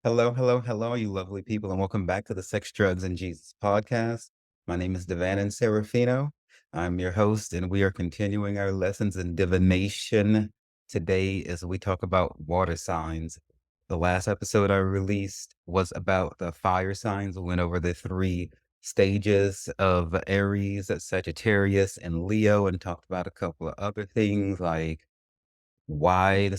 Hello, hello, hello, you lovely people, and welcome back to the Sex, Drugs, and Jesus podcast. My name is DeVannonSeraphino. I'm your host, and we are continuing our lessons in divination today as we talk about water signs. The last episode I released was about the fire signs. We went over the three stages of Aries, Sagittarius, and Leo, and talked about a couple of other things like why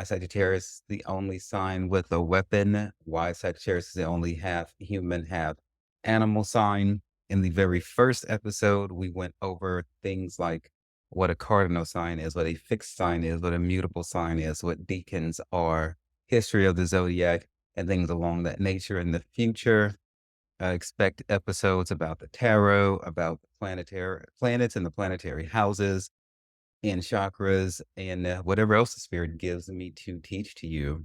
Sagittarius is the only sign with a weapon, why Sagittarius is the only half human, half animal sign. In the very first episode, we went over things like what a cardinal sign is, what a fixed sign is, what a mutable sign is, what deacons are, history of the zodiac, and things along that nature. In the future, I expect episodes about the tarot, about the planetary planets and the planetary houses and chakras and whatever else the spirit gives me to teach to you.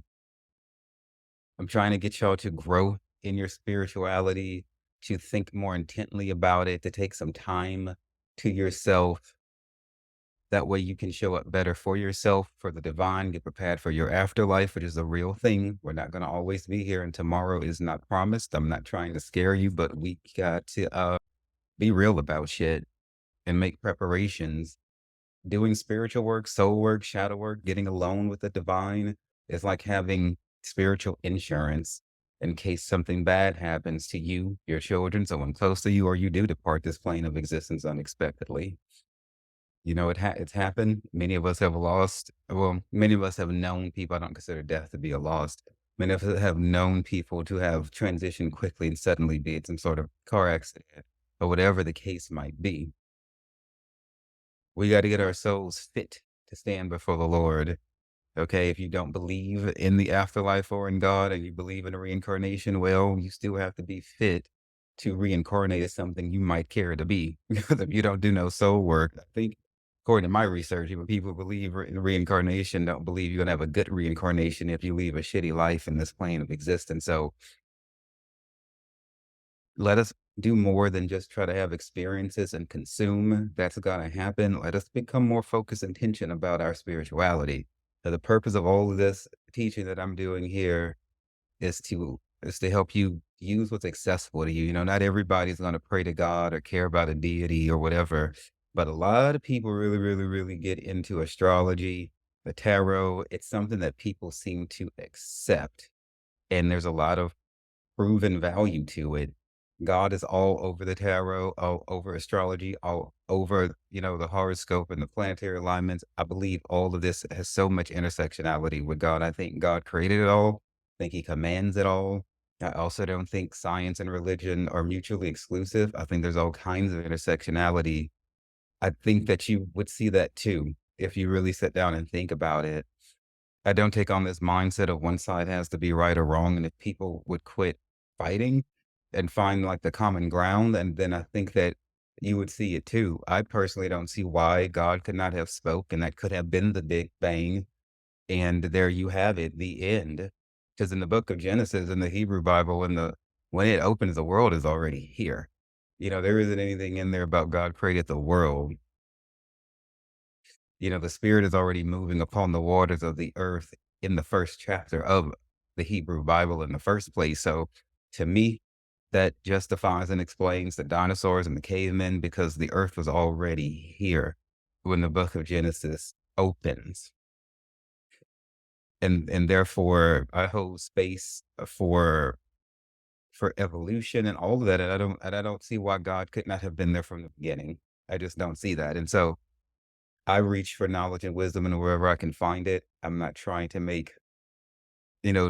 I'm trying to get y'all to grow in your spirituality, to think more intently about it, to take some time to yourself. That way you can show up better for yourself, for the divine, get prepared for your afterlife, which is a real thing. We're not going to always be here, and tomorrow is not promised. I'm not trying to scare you, but we got to be real about shit and make preparations. Doing spiritual work, soul work, shadow work, getting alone with the divine is like having spiritual insurance in case something bad happens to you, your children, someone close to you, or you do depart this plane of existence unexpectedly. You know, it's happened. Many of us have lost, well, many of us have known people. I don't consider death to be a loss. Many of us have known people to have transitioned quickly and suddenly be in some sort of car accident or whatever the case might be. We got to get our souls fit to stand before the Lord. Okay. If you don't believe in the afterlife or in God and you believe in a reincarnation, well, you still have to be fit to reincarnate as something you might care to be. Because if you don't do no soul work, I think, according to my research, even people who believe in reincarnation don't believe you're going to have a good reincarnation if you leave a shitty life in this plane of existence. So let us do more than just try to have experiences and consume. That's gonna happen. Let us become more focused and intention about our spirituality. So the purpose of all of this teaching that I'm doing here is to help you use what's accessible to you. You know, not everybody's gonna pray to God or care about a deity or whatever, but a lot of people really, really, really get into astrology, the tarot. It's something that people seem to accept. And there's a lot of proven value to it. God is all over the tarot, all over astrology, all over, the horoscope and the planetary alignments. I believe all of this has so much intersectionality with God. I think God created it all. I think he commands it all. I also don't think science and religion are mutually exclusive. I think there's all kinds of intersectionality. I think that you would see that too if you really sit down and think about it. I don't take on this mindset of one side has to be right or wrong. And if people would quit fighting and find like the common ground, and then I think that you would see it too. I personally don't see why God could not have spoke and that could have been the Big Bang. And there you have it, the end. Because in the book of Genesis, in the Hebrew Bible, when it opens, the world is already here. There isn't anything in there about God created the world. The spirit is already moving upon the waters of the earth in the first chapter of the Hebrew Bible in the first place. So to me, that justifies and explains the dinosaurs and the cavemen because the earth was already here when the book of Genesis opens. And therefore I hold space for evolution and all of that. And I don't see why God could not have been there from the beginning. I just don't see that. And so I reach for knowledge and wisdom and wherever I can find it. I'm not trying to make,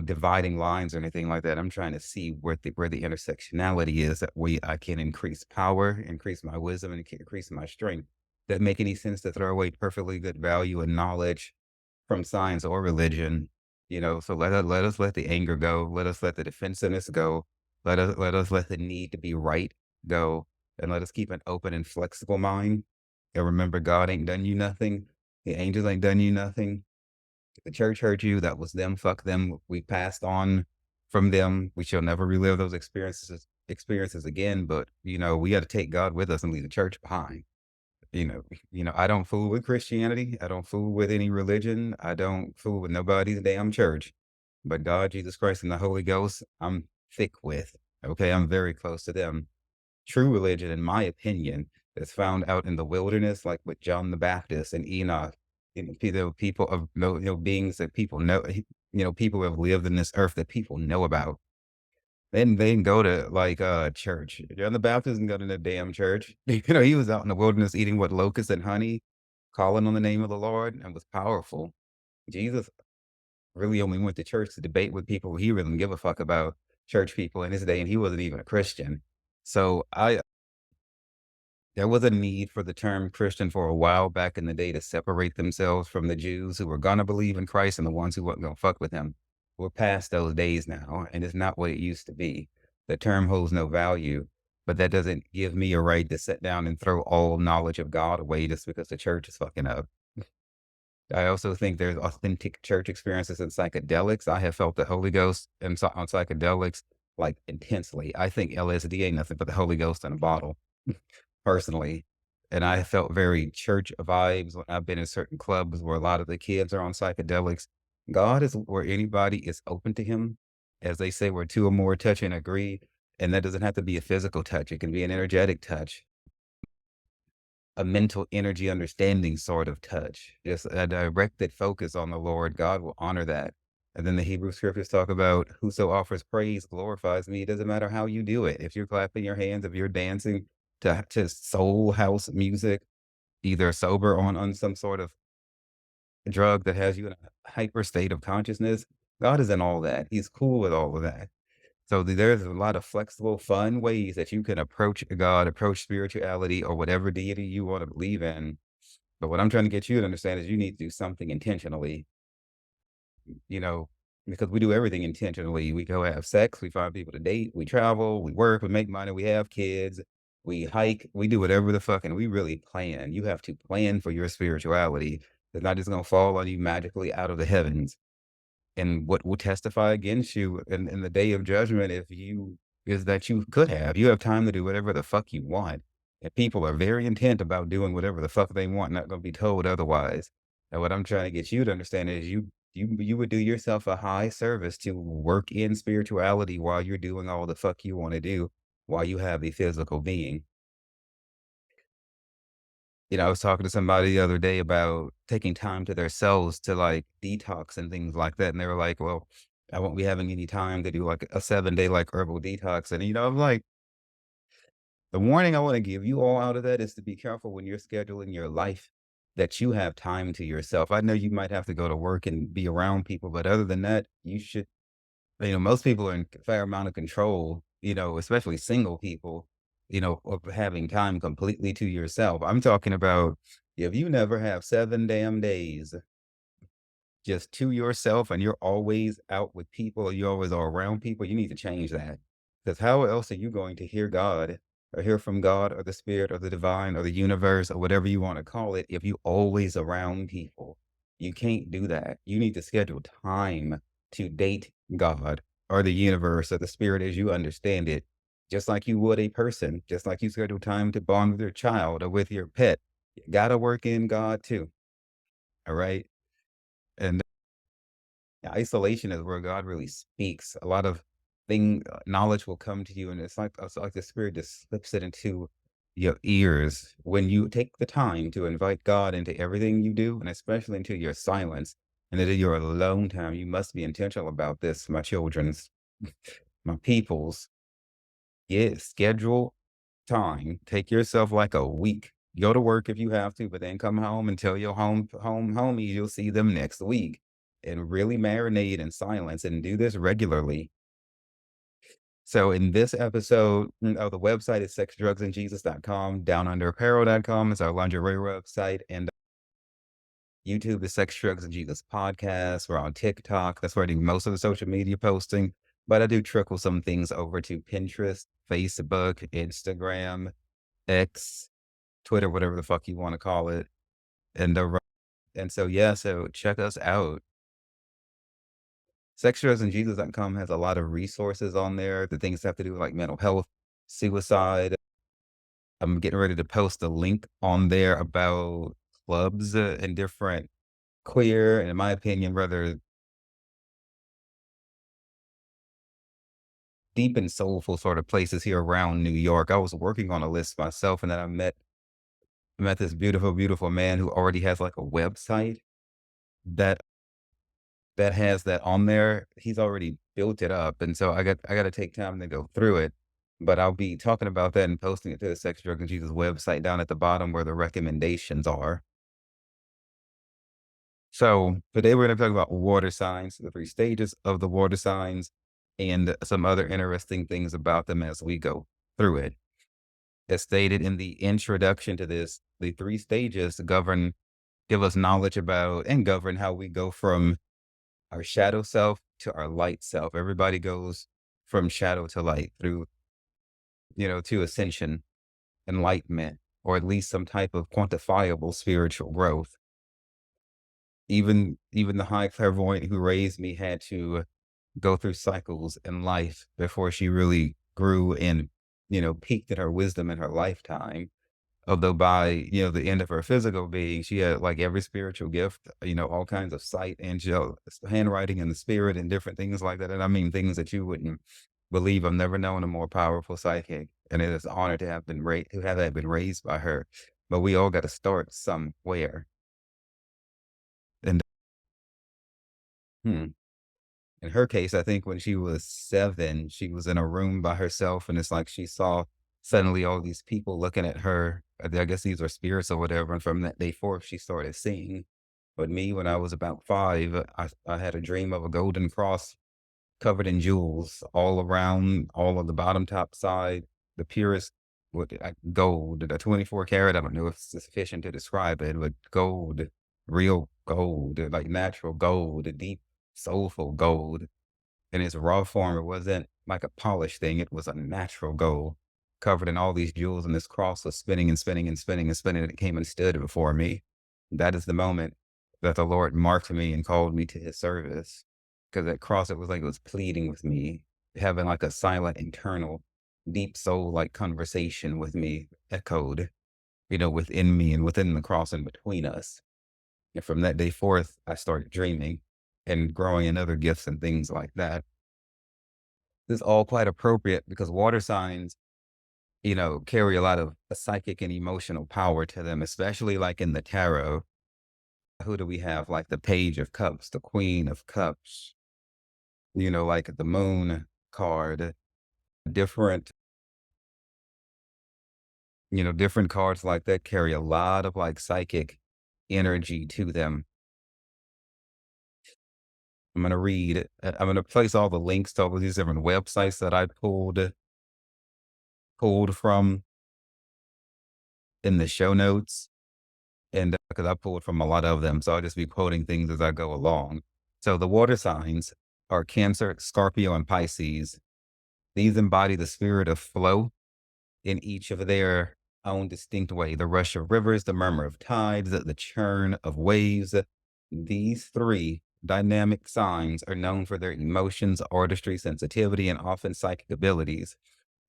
dividing lines or anything like that. I'm trying to see where the intersectionality is that way I can increase power, increase my wisdom, and increase my strength. That make any sense to throw away perfectly good value and knowledge from science or religion. So let us let the anger go. Let us let the defensiveness go. Let us let the need to be right go. And let us keep an open and flexible mind. And remember, God ain't done you nothing. The angels ain't done you nothing. The church hurt you. That was them. Fuck them. We passed on from them. We shall never relive those experiences again. But we got to take God with us and leave the church behind. I don't fool with Christianity. I don't fool with any religion. I don't fool with nobody's damn church. But God, Jesus Christ, and the Holy Ghost, I'm thick with. Okay, I'm very close to them. True religion, in my opinion, is found out in the wilderness, like with John the Baptist and Enoch. People of beings that people know, people who have lived in this earth that people know about. Then they can go to like church. John the Baptist and go to the damn church. He was out in the wilderness eating what locusts and honey, calling on the name of the Lord, and was powerful. Jesus really only went to church to debate with people he really didn't give a fuck about church people in his day, and he wasn't even a Christian. So there was a need for the term Christian for a while back in the day to separate themselves from the Jews who were gonna believe in Christ and the ones who wasn't gonna fuck with him. We're past those days now, and it's not what it used to be. The term holds no value, but that doesn't give me a right to sit down and throw all knowledge of God away just because the church is fucking up. I also think there's authentic church experiences in psychedelics. I have felt the Holy Ghost on psychedelics like intensely. I think LSD ain't nothing but the Holy Ghost in a bottle, personally. And I felt very church vibes when I've been in certain clubs where a lot of the kids are on psychedelics. God is where anybody is open to him. As they say, where two or more touch and agree. And that doesn't have to be a physical touch. It can be an energetic touch, a mental energy understanding sort of touch, just a directed focus on the Lord. God will honor that. And then the Hebrew scriptures talk about whoso offers praise glorifies me. It doesn't matter how you do it. If you're clapping your hands, if you're dancing to soul house music, either sober or on some sort of drug that has you in a hyper state of consciousness, God is in all that. He's cool with all of that. So there's a lot of flexible, fun ways that you can approach God, approach spirituality, or whatever deity you want to believe in. But what I'm trying to get you to understand is you need to do something intentionally, you know, because we do everything intentionally. We go have sex, we find people to date, we travel, we work, we make money, we have kids, we hike, we do whatever the fuck, and we really plan. You have to plan for your spirituality. It's not just gonna fall on you magically out of the heavens. And what will testify against you in the day of judgment if you is that you have time to do whatever the fuck you want. And people are very intent about doing whatever the fuck they want, not gonna be told otherwise. And what I'm trying to get you to understand is you would do yourself a high service to work in spirituality while you're doing all the fuck you want to do while you have a physical being. I was talking to somebody the other day about taking time to themselves to like detox and things like that. And they were like, well, I won't be having any time to do like a 7 day like herbal detox. And, I'm like, the warning I want to give you all out of that is to be careful when you're scheduling your life that you have time to yourself. I know you might have to go to work and be around people, but other than that, you should, most people are in a fair amount of control, especially single people, of having time completely to yourself. I'm talking about if you never have 7 damn days just to yourself and you're always out with people, or you always are around people, you need to change that. Because how else are you going to hear God or hear from God or the spirit or the divine or the universe or whatever you want to call it if you always around people? You can't do that. You need to schedule time to date God or the universe or the spirit as you understand it, just like you would a person, just like you schedule time to bond with your child or with your pet. You gotta work in God too. All right. And isolation is where God really speaks. A lot of knowledge will come to you, and it's like the spirit just slips it into your ears when you take the time to invite God into everything you do, and especially into your silence and into your alone time. You must be intentional about this, my children's, my people's. Yeah, schedule time. Take yourself like a week. Go to work if you have to, but then come home and tell your home homies you'll see them next week. And really marinate in silence and do this regularly. So in this episode, the website is sexdrugsandjesus.com. Downunderapparel.com is our lingerie website. And YouTube is Sex, Drugs, and Jesus Podcast. We're on TikTok. That's where I do most of the social media posting. But I do trickle some things over to Pinterest, Facebook, Instagram, X, Twitter, whatever the fuck you want to call it. And so yeah, so check us out. Sexdrugsandjesus.com has a lot of resources on there. The things that have to do with like mental health, suicide. I'm getting ready to post a link on there about clubs and different queer, and in my opinion, rather deep and soulful sort of places here around New York. I was working on a list myself, and then I met this beautiful, beautiful man who already has like a website that has that on there. He's already built it up, and so I got to take time to go through it. But I'll be talking about that and posting it to the Sex, Drug, and Jesus website down at the bottom where the recommendations are. So today we're going to talk about water signs, the three stages of the water signs, and some other interesting things about them as we go through it. As stated in the introduction to this, the three stages give us knowledge about and govern how we go from our shadow self to our light self. Everybody goes from shadow to light through, to ascension, enlightenment, or at least some type of quantifiable spiritual growth. Even the high clairvoyant who raised me had to go through cycles in life before she really grew and, peaked in her wisdom in her lifetime. Although by, the end of her physical being, she had like every spiritual gift, all kinds of sight, angel, handwriting in the spirit and different things like that. And I mean, things that you wouldn't believe. I've never known a more powerful psychic. And it is an honor to have to have that been raised by her. But we all got to start somewhere. And hmm, in her case, I think when she was 7, she was in a room by herself, and it's like she saw suddenly all these people looking at her. I guess these are spirits or whatever. And from that day forth, she started seeing. But me, when I was about 5, I had a dream of a golden cross covered in jewels all around, all of the bottom top side, the purest gold, the 24 karat. I don't know if it's sufficient to describe it, but gold, real gold, like natural gold, a deep, soulful gold in its raw form. It wasn't like a polished thing. It was a natural gold covered in all these jewels. And this cross was spinning and spinning and spinning and spinning. And it came and stood before me. That is the moment that the Lord marked me and called me to his service. Because that cross, it was like it was pleading with me, having like a silent, internal, deep soul like conversation with me echoed, within me and within the cross and between us. And from that day forth, I started dreaming and growing in other gifts and things like that. This is all quite appropriate because water signs, carry a lot of psychic and emotional power to them, especially like in the tarot. Who do we have? Like the Page of Cups, the Queen of Cups, like the Moon card, different, different cards like that carry a lot of like psychic energy to them. I'm going to read, I'm going to place all the links to all of these different websites that I pulled from in the show notes. And because I pulled from a lot of them, so I'll just be quoting things as I go along. So the water signs are Cancer, Scorpio, and Pisces. These embody the spirit of flow in each of their own distinct way. The rush of rivers, the murmur of tides, the churn of waves. These three dynamic signs are known for their emotions, artistry, sensitivity, and often psychic abilities.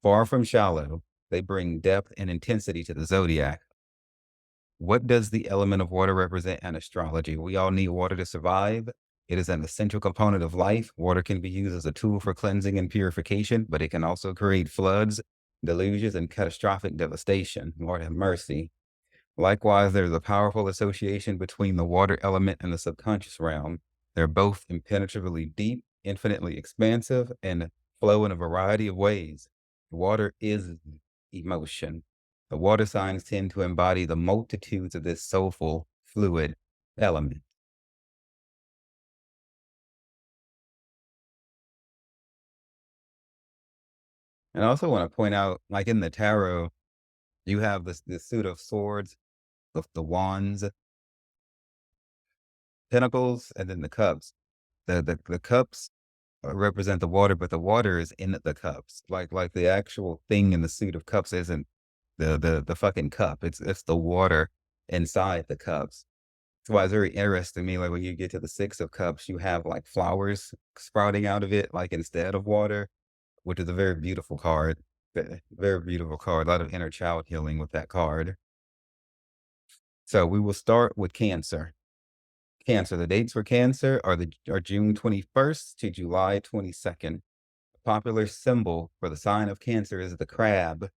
Far from shallow, they bring depth and intensity to the zodiac. What does the element of water represent in astrology? We all need water to survive. It is an essential component of life. Water can be used as a tool for cleansing and purification, but it can also create floods, deluges, and catastrophic devastation. Lord have mercy. Likewise, there's a powerful association between the water element and the subconscious realm. They're both impenetrably deep, infinitely expansive, and flow in a variety of ways. Water is emotion. The water signs tend to embody the multitudes of this soulful, fluid element. And I also want to point out, like in the tarot, you have this suit of swords, the wands, pentacles, and then the cups. The cups represent the water, but the water is in the cups. Like the actual thing in the suit of cups isn't the fucking cup. It's the water inside the cups. That's why it's very interesting to me. Like when you get to the 6 of Cups, you have like flowers sprouting out of it, like instead of water, which is a very beautiful card. Very beautiful card. A lot of inner child healing with that card. So we will start with Cancer. Cancer. The dates for Cancer are June 21st to July 22nd. popular symbol for the sign of Cancer is the crab.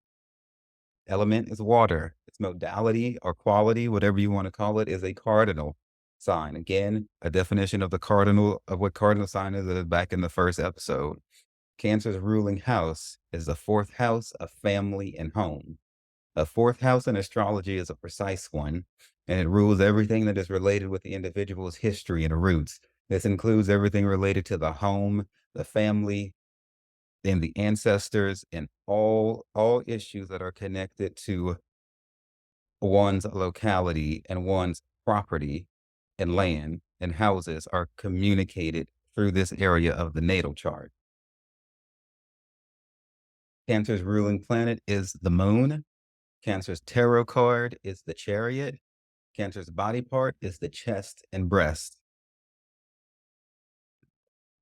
Element is water. Its modality or quality, whatever you want to call it, is a cardinal sign. Again, a definition of the cardinal of what cardinal sign is back in the first episode. Cancer's ruling house is the fourth house of family and home. A fourth house in astrology is a precise one, and it rules everything that is related with the individual's history and roots. This includes everything related to the home, the family, and the ancestors, and all issues that are connected to one's locality and one's property and land and houses are communicated through this area of the natal chart. Cancer's ruling planet is the moon. Cancer's tarot card is the chariot. Cancer's body part is the chest and breast.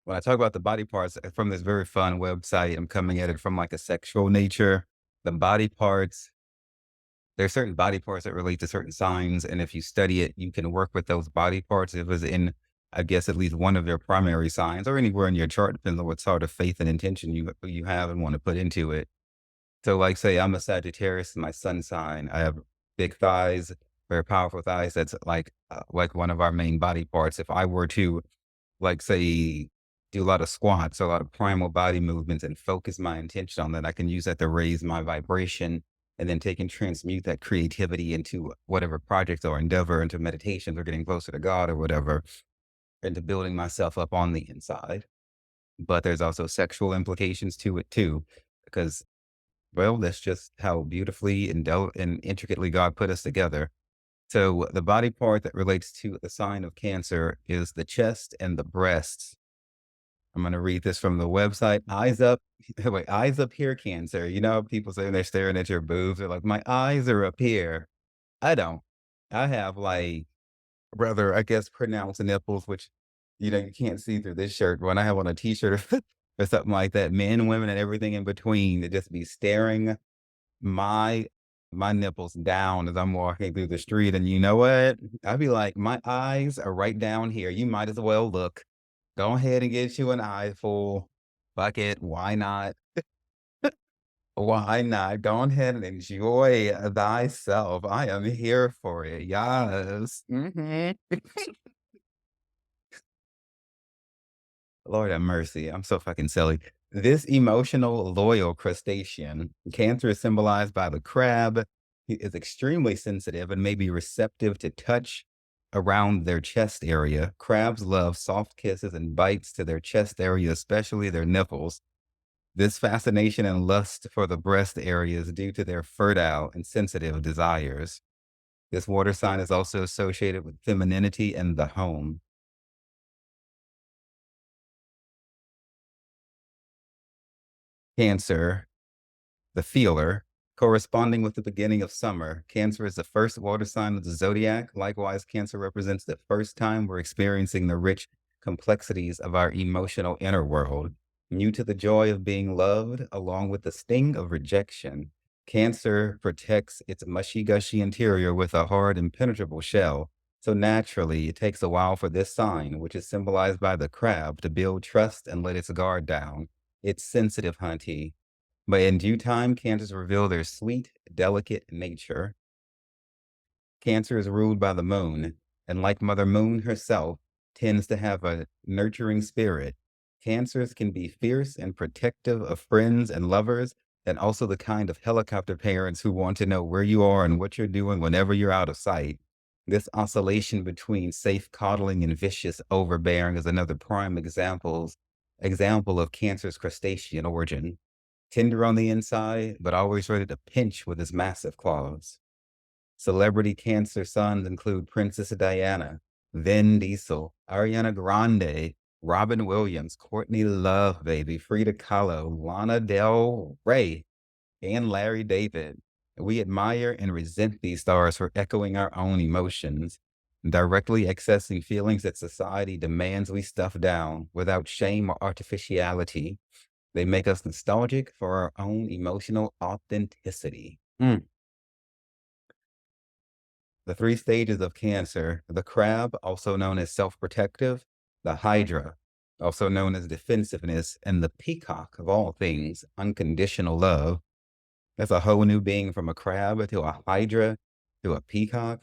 When I talk about the body parts from this very fun website, I'm coming at it from like a sexual nature. The body parts, there are certain body parts that relate to certain signs. And if you study it, you can work with those body parts. If it's in, I guess, at least one of your primary signs or anywhere in your chart, depends on what sort of faith and intention you have and want to put into it. So, like, say I'm a Sagittarius, my sun sign. I have big thighs, very powerful thighs. That's like one of our main body parts. If I were to, like, say, do a lot of squats, a lot of primal body movements, and focus my intention on that, I can use that to raise my vibration, and then take and transmute that creativity into whatever project or endeavor, into meditation or getting closer to God or whatever, into building myself up on the inside. But there's also sexual implications to it too, because well, that's just how beautifully and intricately God put us together. So the body part that relates to the sign of Cancer is the chest and the breasts. I'm going to read this from the website. Eyes up. Wait, eyes up here, Cancer. You know, how people say when they're staring at your boobs, they're like, my eyes are up here. I don't. I have like rather, I guess, pronounced nipples, which, you can't see through this shirt. When I have on a t-shirt or something like that, men, women, and everything in between, to just be staring my my nipples down as I'm walking through the street, and you know what? I'd be like, "My eyes are right down here. You might as well look. Go ahead and get you an eyeful. Fuck it. Why not? Why not? Go ahead and enjoy thyself. I am here for it. Yes. Lord have mercy. I'm so fucking silly. This emotional, loyal crustacean, Cancer is symbolized by the crab. He is extremely sensitive and may be receptive to touch around their chest area. Crabs love soft kisses and bites to their chest area, especially their nipples. This fascination and lust for the breast area is due to their fertile and sensitive desires. This water sign is also associated with femininity and the home. Cancer, the feeler, corresponding with the beginning of summer. Cancer is the first water sign of the zodiac. Likewise, Cancer represents the first time we're experiencing the rich complexities of our emotional inner world. New to the joy of being loved, along with the sting of rejection, Cancer protects its mushy gushy interior with a hard, impenetrable shell. So naturally, it takes a while for this sign, which is symbolized by the crab, to build trust and let its guard down. It's sensitive, hunty, but in due time, cancers reveal their sweet, delicate nature. Cancer is ruled by the moon, and like Mother Moon herself, tends to have a nurturing spirit. Cancers can be fierce and protective of friends and lovers, and also the kind of helicopter parents who want to know where you are and what you're doing whenever you're out of sight. This oscillation between safe coddling and vicious overbearing is another prime example of Cancer's crustacean origin. Tender on the inside, but always ready to pinch with his massive claws. Celebrity Cancer sons include Princess Diana, Vin Diesel, Ariana Grande, Robin Williams, Courtney Love, baby, Frida Kahlo, Lana Del Rey, and Larry David. We admire and resent these stars for echoing our own emotions, directly accessing feelings that society demands we stuff down without shame or artificiality. They make us nostalgic for our own emotional authenticity. The three stages of Cancer: the crab, also known as self protective, the hydra, also known as defensiveness, and the peacock of all things, unconditional love. That's a whole new being from a crab to a hydra to a peacock.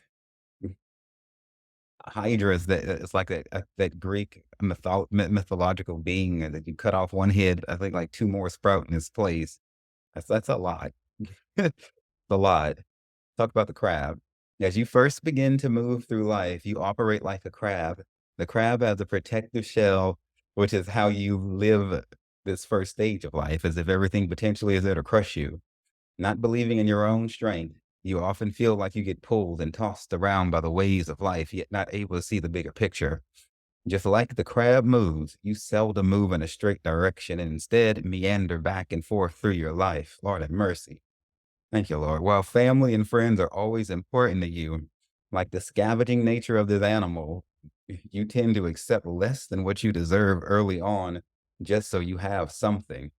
Hydra is that it's like that Greek mythological being that you cut off one head, I think like two more sprout in its place. That's a lot. A lot. Talk about the crab. As you first begin to move through life, you operate like a crab. The crab has a protective shell, which is how you live this first stage of life, as if everything potentially is there to crush you. Not believing in your own strength, you often feel like you get pulled and tossed around by the waves of life, yet not able to see the bigger picture. Just like the crab moves, you seldom move in a straight direction and instead meander back and forth through your life. Lord have mercy. Thank you, Lord. While family and friends are always important to you, like the scavenging nature of this animal, you tend to accept less than what you deserve early on just so you have something.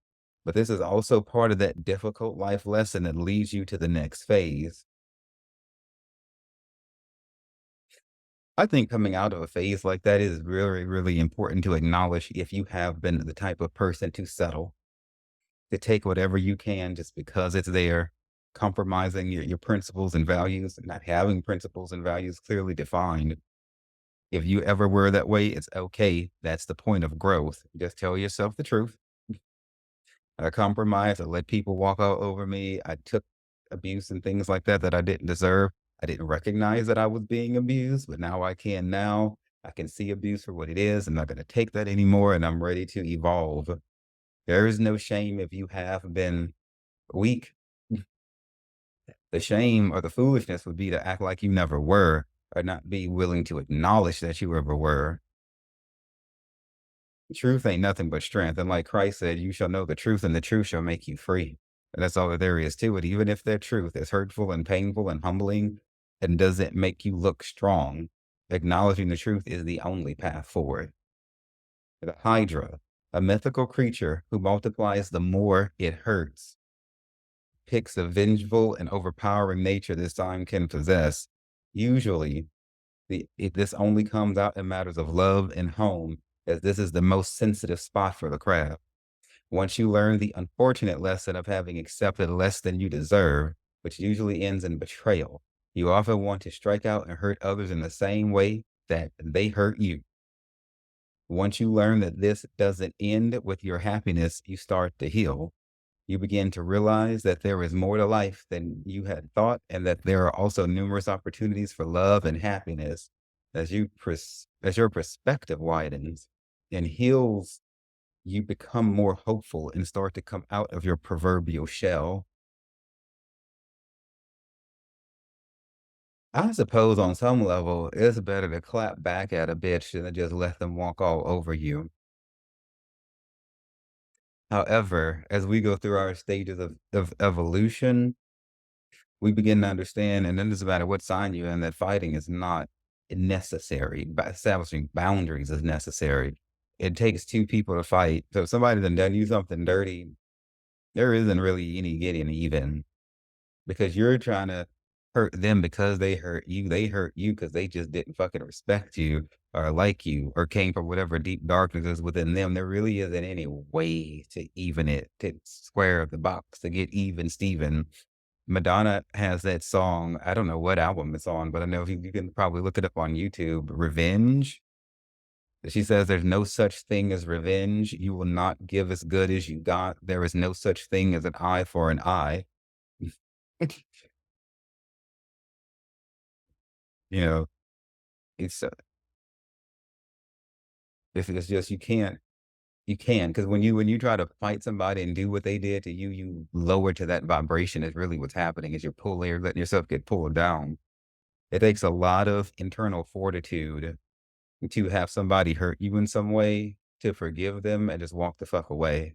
But this is also part of that difficult life lesson that leads you to the next phase. I think coming out of a phase like that is really, really important to acknowledge if you have been the type of person to settle, to take whatever you can just because it's there, compromising your principles and values, not having principles and values clearly defined. If you ever were that way, it's okay. That's the point of growth. Just tell yourself the truth. I compromised. I let people walk all over me. I took abuse and things like that that I didn't deserve. I didn't recognize that I was being abused, but now I can now. I can see abuse for what it is. I'm not going to take that anymore, and I'm ready to evolve. There is no shame if you have been weak. The shame or the foolishness would be to act like you never were or not be willing to acknowledge that you ever were. Truth ain't nothing but strength. And like Christ said, you shall know the truth and the truth shall make you free. And that's all that there is to it. Even if that truth is hurtful and painful and humbling and doesn't make you look strong, acknowledging the truth is the only path forward. The Hydra, a mythical creature who multiplies the more it hurts, picks a vengeful and overpowering nature this time can possess. Usually, this only comes out in matters of love and home, as this is the most sensitive spot for the crab. Once you learn the unfortunate lesson of having accepted less than you deserve, which usually ends in betrayal, you often want to strike out and hurt others in the same way that they hurt you. Once you learn that this doesn't end with your happiness, you start to heal. You begin to realize that there is more to life than you had thought, and that there are also numerous opportunities for love and happiness as your perspective widens and heals. You become more hopeful and start to come out of your proverbial shell. I suppose on some level, it's better to clap back at a bitch than to just let them walk all over you. However, as we go through our stages of evolution, we begin to understand, and it doesn't matter what sign you're in, that fighting is not necessary, but establishing boundaries is necessary. It takes two people to fight. So if somebody done you something dirty, there isn't really any getting even because you're trying to hurt them because they hurt you. They hurt you because they just didn't fucking respect you or like you or came from whatever deep darkness is within them. There really isn't any way to even it, to square the box, to get even Steven. Madonna has that song. I don't know what album it's on, but I know you can probably look it up on YouTube. Revenge. She says, "There's no such thing as revenge. You will not give as good as you got. There is no such thing as an eye for an eye." You know, it's it's just you can because when you try to fight somebody and do what they did to you, you lower to that vibration. Is really what's happening. Is you're letting yourself get pulled down. It takes a lot of internal fortitude to have somebody hurt you in some way, to forgive them and just walk the fuck away.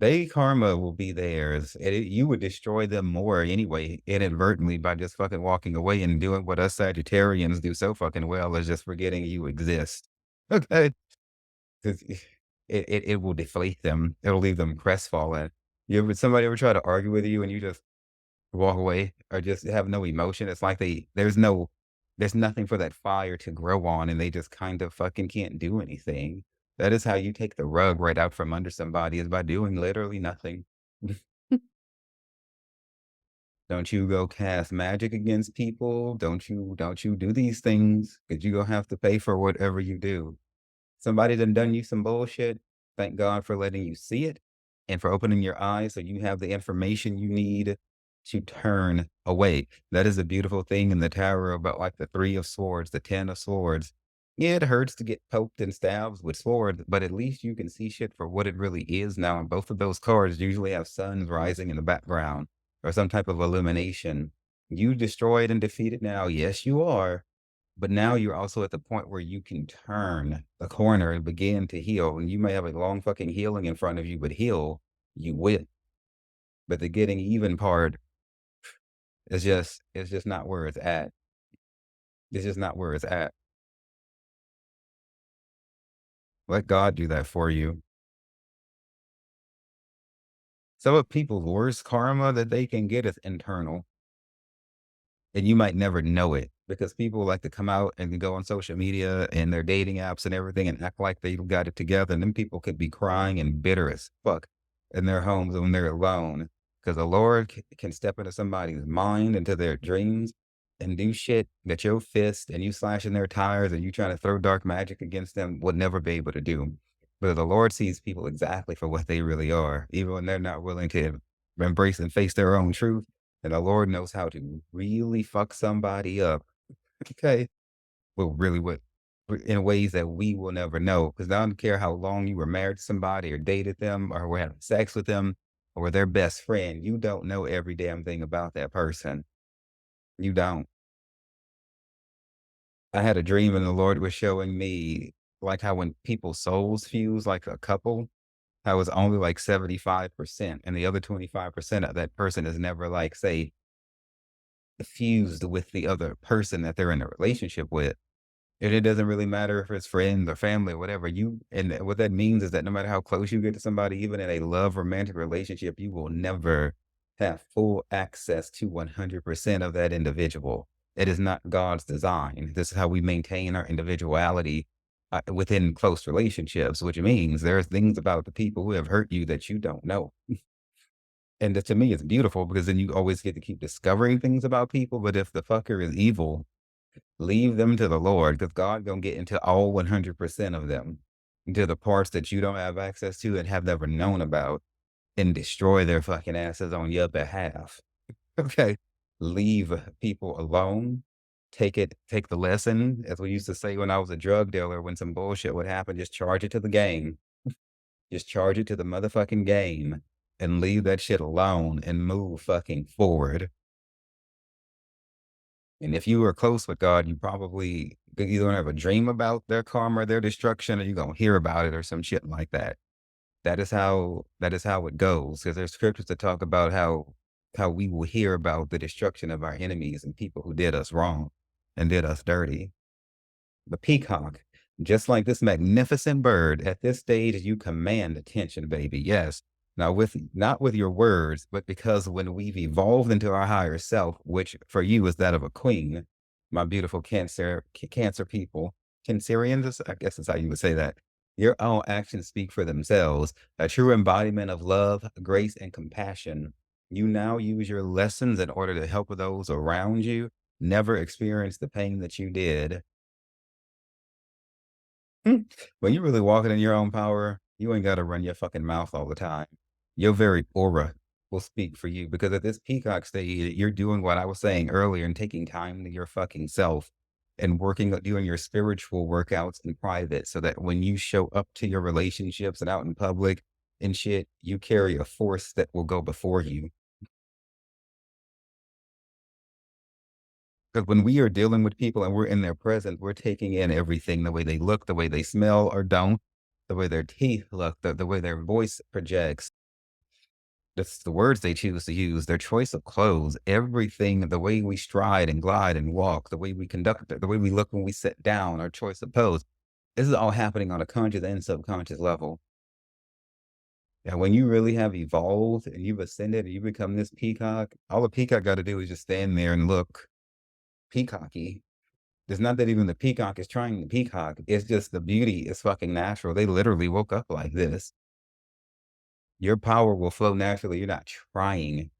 They karma will be theirs, and you would destroy them more anyway, inadvertently by just fucking walking away and doing what us Sagittarians do so fucking well is just forgetting you exist. Okay? 'Cause it will deflate them. It'll leave them crestfallen. Somebody ever try to argue with you and you just walk away or just have no emotion? It's like there's no There's nothing for that fire to grow on, and they just kind of fucking can't do anything. That is how you take the rug right out from under somebody, is by doing literally nothing. Don't you go cast magic against people. Don't you do these things, because you gonna have to pay for whatever you do. Somebody done you some bullshit. Thank God for letting you see it and for opening your eyes so you have the information you need to turn away. That is a beautiful thing in the tarot about like the Three of Swords, the Ten of Swords. Yeah, it hurts to get poked and stabbed with swords, but at least you can see shit for what it really is now. And both of those cards usually have suns rising in the background or some type of illumination. You destroyed and defeated now. Yes, you are. But now you're also at the point where you can turn the corner and begin to heal. And you may have a long fucking healing in front of you, but heal, you will. But the getting even part it's just not where it's at. It's just not where it's at. Let God do that for you. Some of people's worst karma that they can get is internal. And you might never know it because people like to come out and go on social media and their dating apps and everything and act like they've got it together. And then people could be crying and bitter as fuck in their homes when they're alone. Because the Lord can step into somebody's mind, into their dreams, and do shit that your fist and you slashing their tires and you trying to throw dark magic against them would never be able to do. But the Lord sees people exactly for what they really are, even when they're not willing to embrace and face their own truth. And the Lord knows how to really fuck somebody up, okay? Well, really what in ways that we will never know. Because I don't care how long you were married to somebody or dated them or were having sex with them or were their best friend, you don't know every damn thing about that person. You don't. I had a dream and the Lord was showing me like how when people's souls fuse like a couple, how it's only like 75% and the other 25% of that person is never like, say, fused with the other person that they're in a relationship with. And it doesn't really matter if it's friends or family or whatever. What that means is that no matter how close you get to somebody, even in a love romantic relationship, you will never have full access to 100% of that individual. It is not God's design. This is how we maintain our individuality within close relationships, which means there are things about the people who have hurt you that you don't know. And that to me, it's beautiful because then you always get to keep discovering things about people. But if the fucker is evil, leave them to the Lord because God gonna get into all 100% of them, into the parts that you don't have access to and have never known about, and destroy their fucking asses on your behalf. Okay. Leave people alone. Take the lesson. As we used to say when I was a drug dealer, when some bullshit would happen, just charge it to the game. Just charge it to the motherfucking game and leave that shit alone and move fucking forward. And if you are close with God, you probably either gonna have a dream about their karma or their destruction, or you're gonna hear about it or some shit like that. That is how it goes. Because there's scriptures that talk about how we will hear about the destruction of our enemies and people who did us wrong and did us dirty. The peacock, just like this magnificent bird, at this stage, you command attention, baby. Yes. Now, not with your words, but because when we've evolved into our higher self, which for you is that of a queen, my beautiful Cancer people, Cancerians, I guess is how you would say that. Your own actions speak for themselves. A true embodiment of love, grace, and compassion. You now use your lessons in order to help those around you never experience the pain that you did. When you're really walking in your own power, you ain't gotta run your fucking mouth all the time. Your very aura will speak for you because at this peacock stage, you're doing what I was saying earlier and taking time to your fucking self and doing your spiritual workouts in private so that when you show up to your relationships and out in public and shit, you carry a force that will go before you. Because when we are dealing with people and we're in their presence, we're taking in everything, the way they look, the way they smell or don't, the way their teeth look, the way their voice projects, that's the words they choose to use, their choice of clothes, everything, the way we stride and glide and walk, the way we conduct, the way we look when we sit down, our choice of pose. This is all happening on a conscious and subconscious level. And when you really have evolved and you've ascended and you become this peacock, all the peacock got to do is just stand there and look peacocky. It's not that even the peacock is trying to peacock. It's just the beauty is fucking natural. They literally woke up like this. Your power will flow naturally. You're not trying.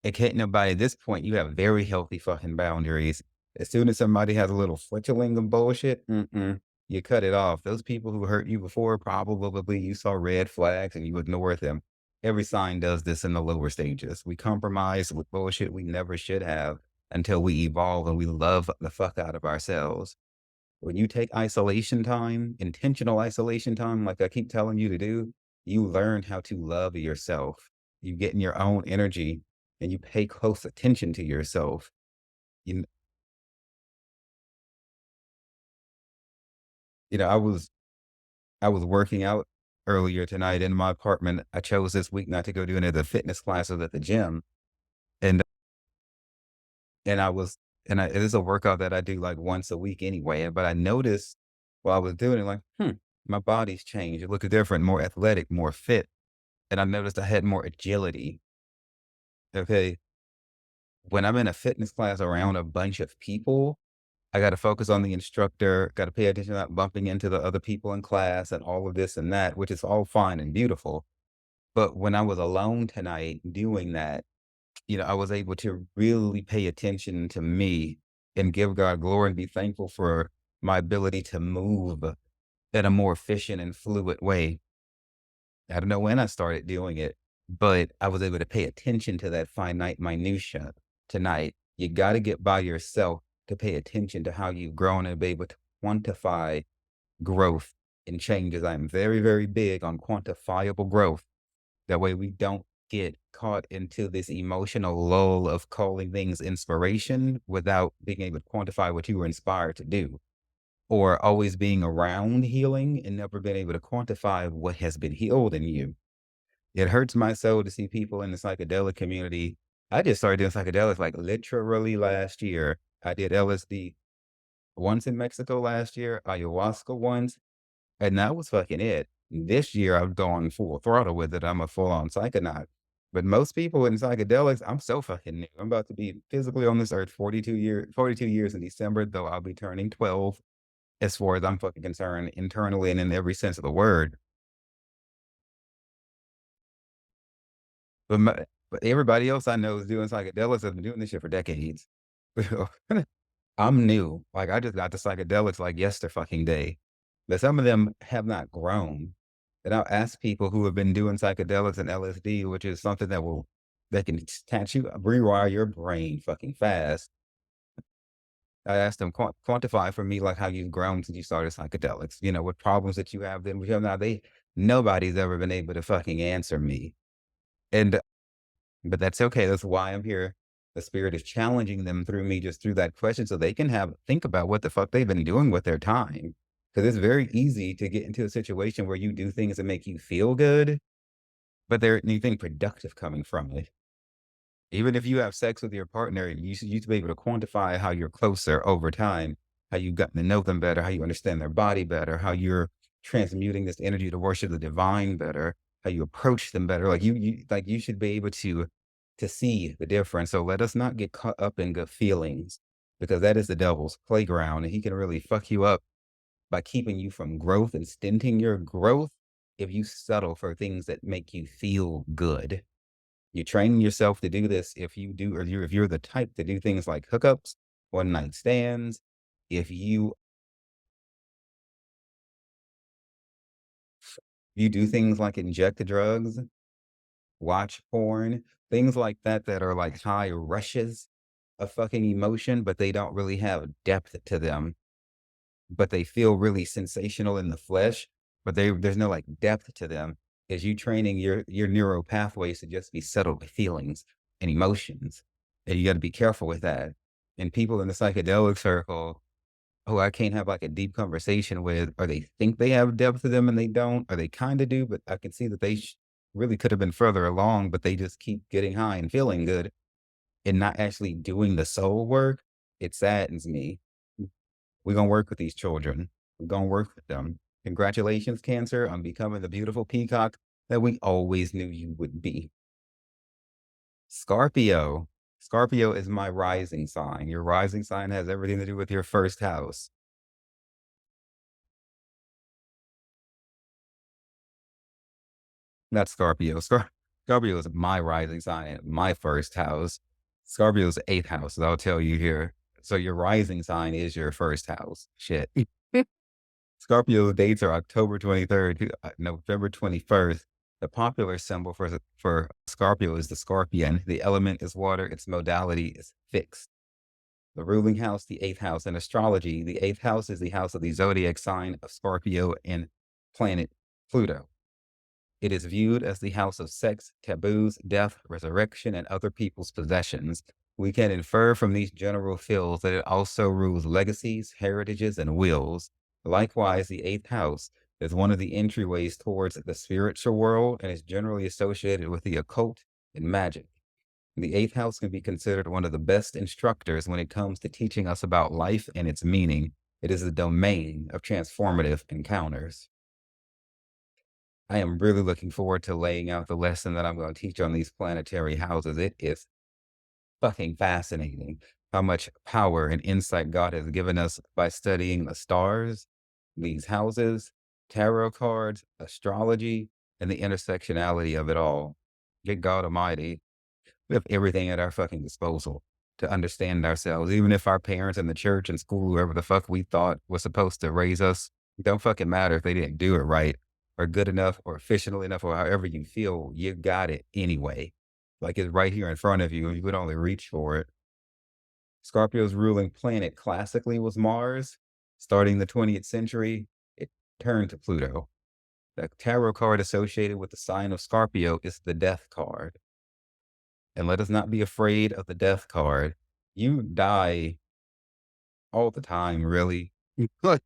It can't nobody at this point, you have very healthy fucking boundaries. As soon as somebody has a little fletchling of bullshit, you cut it off. Those people who hurt you before, probably you saw red flags and you ignore them. Every sign does this in the lower stages. We compromise with bullshit we never should have until we evolve and we love the fuck out of ourselves. When you take isolation time, intentional isolation time, like I keep telling you to do, you learn how to love yourself. You get in your own energy and you pay close attention to yourself. You, you know, I was working out earlier tonight in my apartment. I chose this week not to go do any of the fitness classes at the gym, and and I was it is a workout that I do like once a week anyway. But I noticed while I was doing it, like, my body's changed. It looked different, more athletic, more fit, and I noticed I had more agility. Okay, when I'm in a fitness class around a bunch of people, I gotta focus on the instructor, gotta pay attention to not bumping into the other people in class and all of this and that, which is all fine and beautiful. But when I was alone tonight doing that, I was able to really pay attention to me and give God glory and be thankful for my ability to move in a more efficient and fluid way. I don't know when I started doing it, but I was able to pay attention to that finite minutia tonight. You got to get by yourself to pay attention to how you've grown and be able to quantify growth and changes. I'm very, very big on quantifiable growth. That way we don't get caught into this emotional lull of calling things inspiration without being able to quantify what you were inspired to do, or always being around healing and never being able to quantify what has been healed in you. It hurts my soul to see people in the psychedelic community. I just started doing psychedelics like literally last year. I did LSD once in Mexico last year, ayahuasca once, and that was fucking it. This year, I've gone full throttle with it. I'm a full on psychonaut. But most people in psychedelics, I'm so fucking new. I'm about to be physically on this earth 42 years in December, though I'll be turning 12 as far as I'm fucking concerned, internally and in every sense of the word. But but everybody else I know is doing psychedelics has been doing this shit for decades. I'm new. Like, I just got the psychedelics like yesterday fucking day. But some of them have not grown. And I'll ask people who have been doing psychedelics and LSD, which is something that can attach you, rewire your brain fucking fast. I asked them quantify for me like how you've grown since you started psychedelics. What problems that you have then, which have now nobody's ever been able to fucking answer me. And but that's okay. That's why I'm here. The spirit is challenging them through me, just through that question, so they can think about what the fuck they've been doing with their time. Because it's very easy to get into a situation where you do things that make you feel good, but there anything productive coming from it. Even if you have sex with your partner, you should be able to quantify how you're closer over time, how you've gotten to know them better, how you understand their body better, how you're transmuting this energy to worship the divine better, how you approach them better. Like you should be able to see the difference. So let us not get caught up in good feelings, because that is the devil's playground and he can really fuck you up by keeping you from growth and stinting your growth if you settle for things that make you feel good. You train yourself to do this if you do, or if you're the type to do things like hookups, one night stands, if you do things like inject the drugs, watch porn, things like that that are like high rushes of fucking emotion, but they don't really have depth to them, but they feel really sensational in the flesh, but there's no like depth to them. Is you training your neural pathways to just be settled with feelings and emotions. And you got to be careful with that. And people in the psychedelic circle who I can't have like a deep conversation with, or they think they have depth to them and they don't, or they kind of do, but I can see that they really could have been further along, but they just keep getting high and feeling good and not actually doing the soul work. It saddens me. We're going to work with these children. We're going to work with them. Congratulations, Cancer, on becoming the beautiful peacock that we always knew you would be. Scorpio. Scorpio is my rising sign. Your rising sign has everything to do with your first house. Not Scorpio. Scorpio is my rising sign and my first house. Scorpio is the eighth house, I'll tell you here. So your rising sign is your first house. Shit. Scorpio dates are October 23rd to November 21st. The popular symbol for Scorpio is the scorpion. The element is water. Its modality is fixed. The ruling house, the eighth house. In astrology, the eighth house is the house of the zodiac sign of Scorpio and planet Pluto. It is viewed as the house of sex, taboos, death, resurrection, and other people's possessions. We can infer from these general fields that it also rules legacies, heritages, and wills. Likewise, the eighth house is one of the entryways towards the spiritual world and is generally associated with the occult and magic. The eighth house can be considered one of the best instructors when it comes to teaching us about life and its meaning. It is the domain of transformative encounters. I am really looking forward to laying out the lesson that I'm going to teach on these planetary houses. It is fucking fascinating how much power and insight God has given us by studying the stars, these houses, tarot cards, astrology, and the intersectionality of it all. Good God Almighty, we have everything at our fucking disposal to understand ourselves. Even if our parents and the church and school, whoever the fuck we thought was supposed to raise us, it don't fucking matter if they didn't do it right or good enough or efficient enough or however you feel, you got it anyway. Like it's right here in front of you and you would only reach for it. Scorpio's ruling planet classically was Mars. Starting the 20th century, it turned to Pluto. The tarot card associated with the sign of Scorpio is the death card. And let us not be afraid of the death card. You die all the time, really. Look,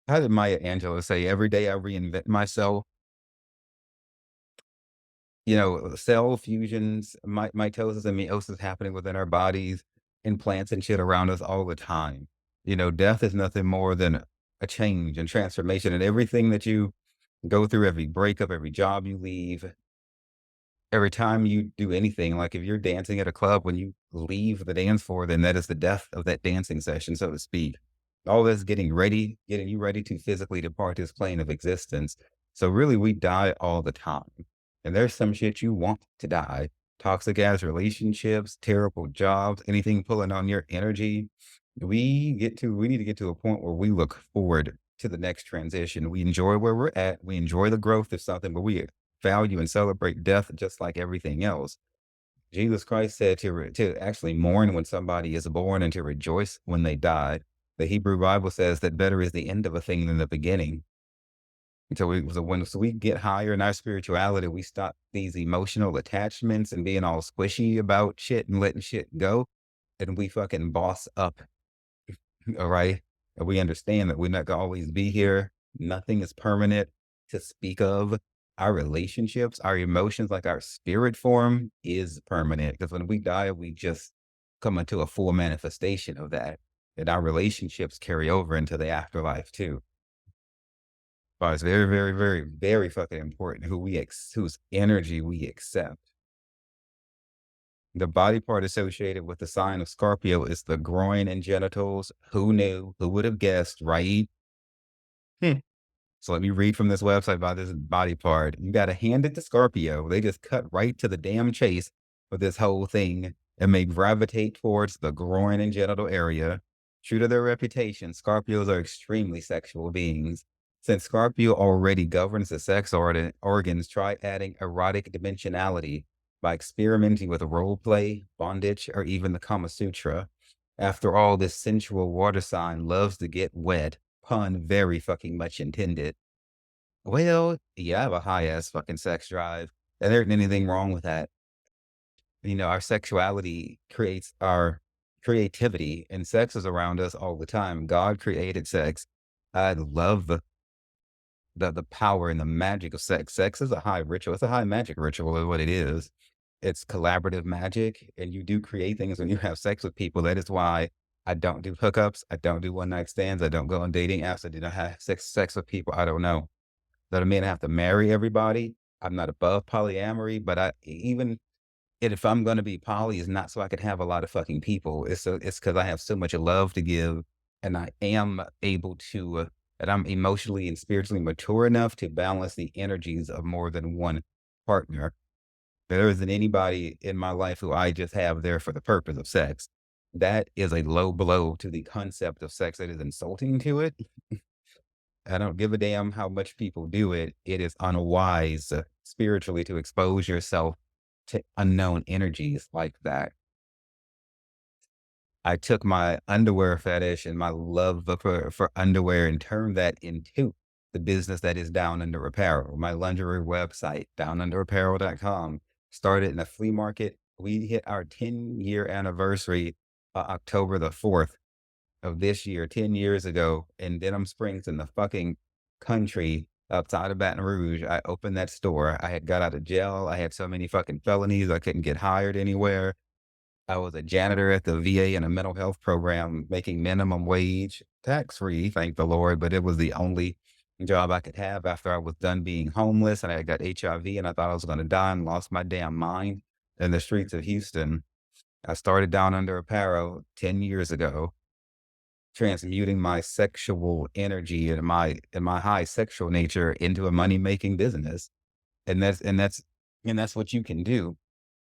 how did Maya Angelou say? Every day I reinvent myself. You know, cell fusions, mitosis and meiosis happening within our bodies and plants and shit around us all the time. You know, death is nothing more than a change and transformation, and everything that you go through, every breakup, every job you leave, every time you do anything, like if you're dancing at a club, when you leave the dance floor, then that is the death of that dancing session, so to speak. All this getting you ready to physically depart this plane of existence. So really, we die all the time. And there's some shit you want to die. Toxic ass relationships, terrible jobs, anything pulling on your energy. We need to get to a point where we look forward to the next transition. We enjoy where we're at. We enjoy the growth of something, but we value and celebrate death just like everything else. Jesus Christ said to actually mourn when somebody is born and to rejoice when they die. The Hebrew Bible says that better is the end of a thing than the beginning. So we get higher in our spirituality, we stop these emotional attachments and being all squishy about shit and letting shit go. And we fucking boss up. All right. And we understand that we're not gonna always be here. Nothing is permanent to speak of. Our relationships, our emotions, like our spirit form is permanent. Because when we die, we just come into a full manifestation of that. And our relationships carry over into the afterlife too. But it's very, very, very, very fucking important whose energy we accept. The body part associated with the sign of Scorpio is the groin and genitals. Who knew? Who would have guessed, right? Hmm. So let me read from this website about this body part. You got to hand it to Scorpio. They just cut right to the damn chase with this whole thing and may gravitate towards the groin and genital area. True to their reputation, Scorpios are extremely sexual beings. Since Scorpio already governs the sex organs, try adding erotic dimensionality by experimenting with role play, bondage, or even the Kama Sutra. After all, this sensual water sign loves to get wet. Pun very fucking much intended. Well, yeah, I have a high ass fucking sex drive. And there isn't anything wrong with that. You know, our sexuality creates our creativity, and sex is around us all the time. God created sex. I love the power and the magic of sex. Sex is a high ritual. It's a high magic ritual is what it is. It's collaborative magic, and you do create things when you have sex with people. That is why I don't do hookups. I don't do one night stands. I don't go on dating apps. I do not have sex with people I don't know. That I mean I have to marry everybody. I'm not above polyamory, but even And if I'm gonna be poly, it's not so I could have a lot of fucking people. It's because I have so much love to give, and I am able to, and I'm emotionally and spiritually mature enough to balance the energies of more than one partner. There isn't anybody in my life who I just have there for the purpose of sex. That is a low blow to the concept of sex. That is insulting to it. I don't give a damn how much people do it. It is unwise spiritually to expose yourself to unknown energies like that. I took my underwear fetish and my love for underwear and turned that into the business that is Down Under Apparel. My lingerie website, downunderapparel.com, started in a flea market. We hit our 10-year anniversary October the 4th of this year, 10 years ago, in Denham Springs in the fucking country outside of Baton Rouge. I opened that store. I had got out of jail. I had so many fucking felonies. I couldn't get hired anywhere. I was a janitor at the VA in a mental health program, making minimum wage, tax free, thank the Lord. But it was the only job I could have after I was done being homeless and I got HIV and I thought I was going to die and lost my damn mind in the streets of Houston. I started Down Under Apparel 10 years ago, transmuting my sexual energy and my high sexual nature into a money making business. And that's what you can do.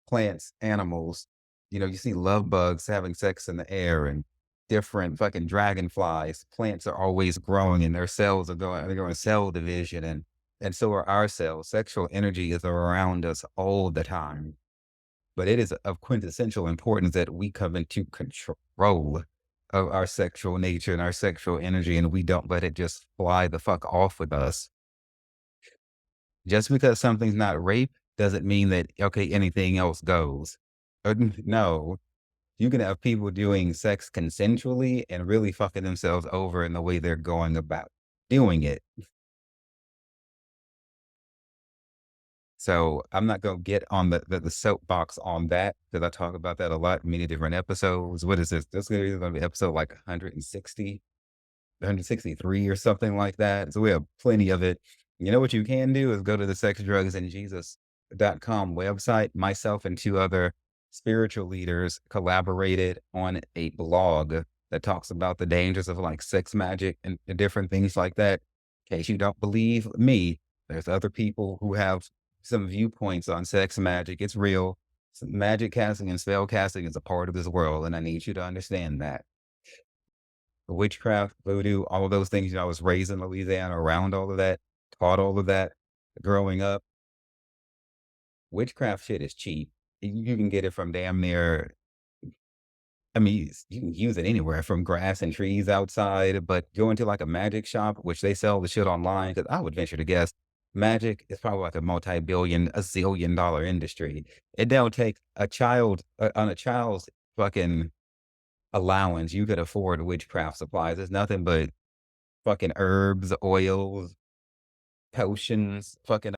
Plants, animals, you see love bugs having sex in the air and different fucking dragonflies. Plants are always growing and their cells are they're going cell division and so are our cells. Sexual energy is around us all the time. But it is of quintessential importance that we come into control of our sexual nature and our sexual energy, and we don't let it just fly the fuck off with us. Just because something's not rape doesn't mean that, okay, anything else goes. No, you can have people doing sex consensually and really fucking themselves over in the way they're going about doing it. So I'm not gonna get on the soapbox on that because I talk about that a lot in many different episodes. What is this? This is gonna be episode like 160, 163 or something like that. So we have plenty of it. You know what you can do is go to the sexdrugsandjesus.com website. Myself and two other spiritual leaders collaborated on a blog that talks about the dangers of like sex magic and different things like that. In case you don't believe me, there's other people who have some viewpoints on sex magic. It's real. Magic casting and spell casting is a part of this world, and I need you to understand that witchcraft, voodoo, all of those things. I was raised in Louisiana around all of that, taught all of that growing up. Witchcraft shit is cheap. You can get it from damn near, I mean, you can use it anywhere from grass and trees outside, but go into like a magic shop, which they sell the shit online, because I would venture to guess magic is probably like a multi-billion, a zillion dollar industry. It don't take a child on a child's fucking allowance. You could afford witchcraft supplies. It's nothing but fucking herbs, oils, potions, fucking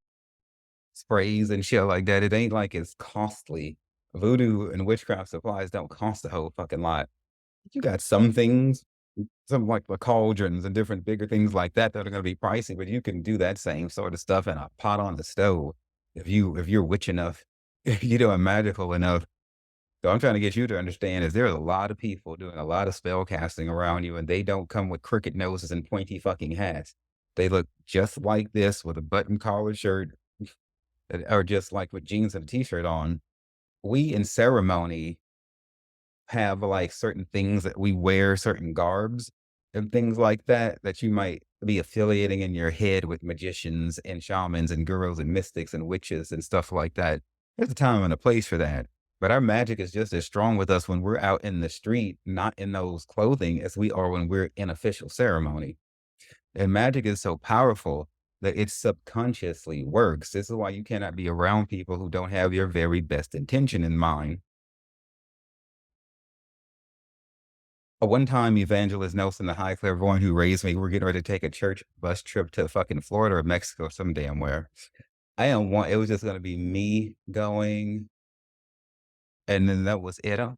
sprays and shit like that. It ain't like it's costly. Voodoo and witchcraft supplies don't cost a whole fucking lot. You got some things, some like the cauldrons and different bigger things like that that are gonna be pricey, but you can do that same sort of stuff in a pot on the stove if you're witch enough, if you're doing magical enough. So I'm trying to get you to understand is there's a lot of people doing a lot of spell casting around you, and they don't come with crooked noses and pointy fucking hats. They look just like this with a button collar shirt, or just like with jeans and a t-shirt on. We in ceremony have like certain things that we wear, certain garbs and things like that, that you might be affiliating in your head with magicians and shamans and gurus and mystics and witches and stuff like that. There's a time and a place for that. But our magic is just as strong with us when we're out in the street, not in those clothing, as we are when we're in official ceremony. And magic is so powerful that it subconsciously works. This is why you cannot be around people who don't have your very best intention in mind. A one-time evangelist Nelson, the high clairvoyant who raised me, we're getting ready to take a church bus trip to fucking Florida or Mexico, some damn where. I didn't want it was just gonna be me going, and then that was it. I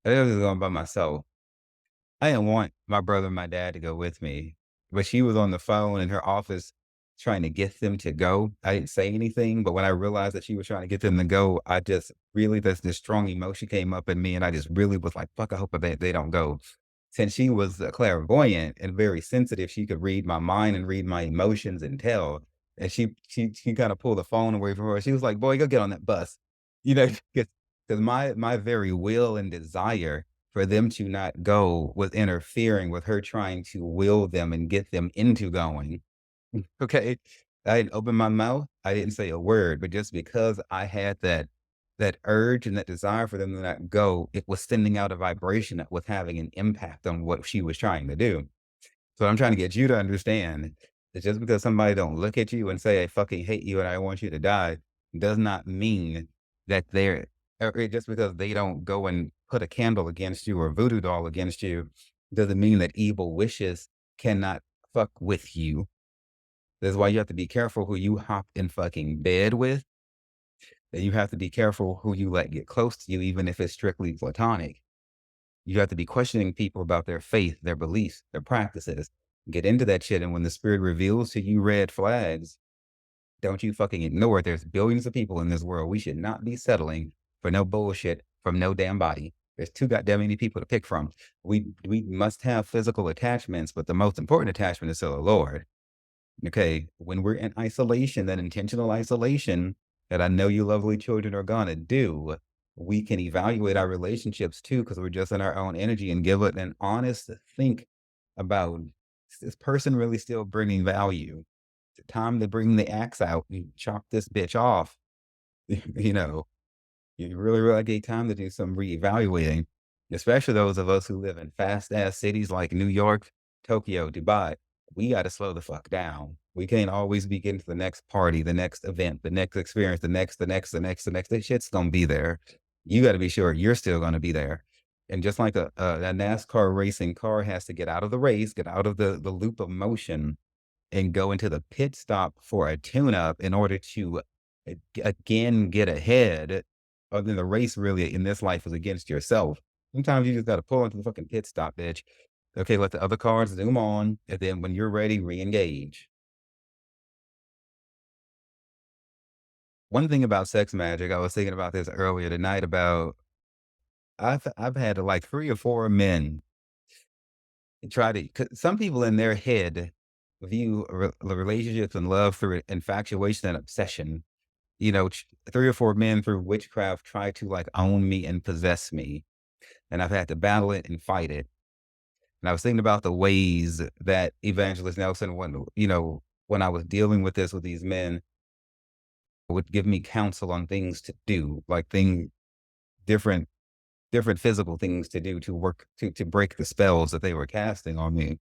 was going by myself. I didn't want my brother and my dad to go with me, but she was on the phone in her office trying to get them to go. I didn't say anything, but when I realized that she was trying to get them to go, I just really, this strong emotion came up in me, and I just really was like, fuck, I hope they don't go. Since she was clairvoyant and very sensitive, she could read my mind and read my emotions and tell. And she kind of pulled the phone away from her. She was like, "Boy, go get on that bus," you know, because my very will and desire for them to not go was interfering with her trying to will them and get them into going. Okay. I didn't open my mouth. I didn't say a word, but just because I had that urge and that desire for them to not go, it was sending out a vibration that was having an impact on what she was trying to do. So I'm trying to get you to understand that just because somebody don't look at you and say, "I fucking hate you and I want you to die," does not mean that just because they don't go and put a candle against you or a voodoo doll against you, doesn't mean that evil wishes cannot fuck with you. That's why you have to be careful who you hop in fucking bed with, and you have to be careful who you let get close to you, even if it's strictly platonic. You have to be questioning people about their faith, their beliefs, their practices. Get into that shit, and when the spirit reveals to you red flags, don't you fucking ignore it. There's billions of people in this world. We should not be settling for no bullshit from no damn body. There's too goddamn many people to pick from. We must have physical attachments, but the most important attachment is to the Lord. Okay, when we're in isolation, that intentional isolation that I know you lovely children are gonna do, we can evaluate our relationships too, because we're just in our own energy and give it an honest think about, is this person really still bringing value? Is it time to bring the axe out and chop this bitch off? You know, you really get time to do some reevaluating, especially those of us who live in fast ass cities like New York, Tokyo, Dubai. We got to slow the fuck down. We can't always be getting to the next party, the next event, the next experience, the next. This shit's gonna be there. You got to be sure you're still gonna be there. And just like a NASCAR racing car has to get out of the race, get out of the loop of motion, and go into the pit stop for a tune-up in order to again get ahead. Then the race really in this life is against yourself. Sometimes you just got to pull into the fucking pit stop, bitch. Okay, let the other cars zoom on, and then when you're ready, re-engage. One thing about sex magic, I was thinking about this earlier tonight about I've had like 3 or 4 men try to. 'Cause some people in their head view relationships and love through infatuation and obsession. 3 or 4 men through witchcraft try to like own me and possess me, and I've had to battle it and fight it. And I was thinking about the ways that Evangelist Nelson, when I was dealing with this with these men, would give me counsel on things to do, like different, different physical things to do to work to break the spells that they were casting on me.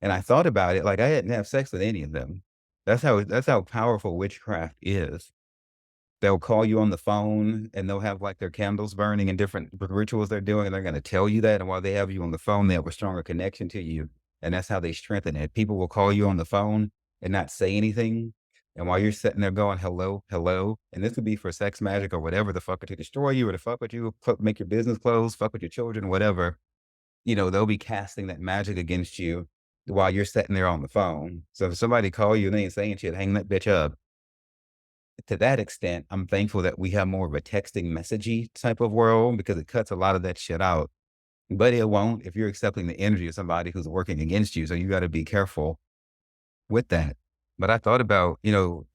And I thought about it, like I didn't have sex with any of them. That's how powerful witchcraft is. They'll call you on the phone and they'll have like their candles burning and different rituals they're doing, and they're going to tell you that. And while they have you on the phone, they have a stronger connection to you. And that's how they strengthen it. People will call you on the phone and not say anything. And while you're sitting there going, hello, hello, and this could be for sex magic or whatever the fuck, or to destroy you or to fuck with you, make your business close, fuck with your children, whatever, they'll be casting that magic against you while you're sitting there on the phone. So if somebody call you and they ain't saying shit, hang that bitch up. To that extent, I'm thankful that we have more of a texting messagey type of world because it cuts a lot of that shit out. But it won't if you're accepting the energy of somebody who's working against you. So you got to be careful with that. But I thought about,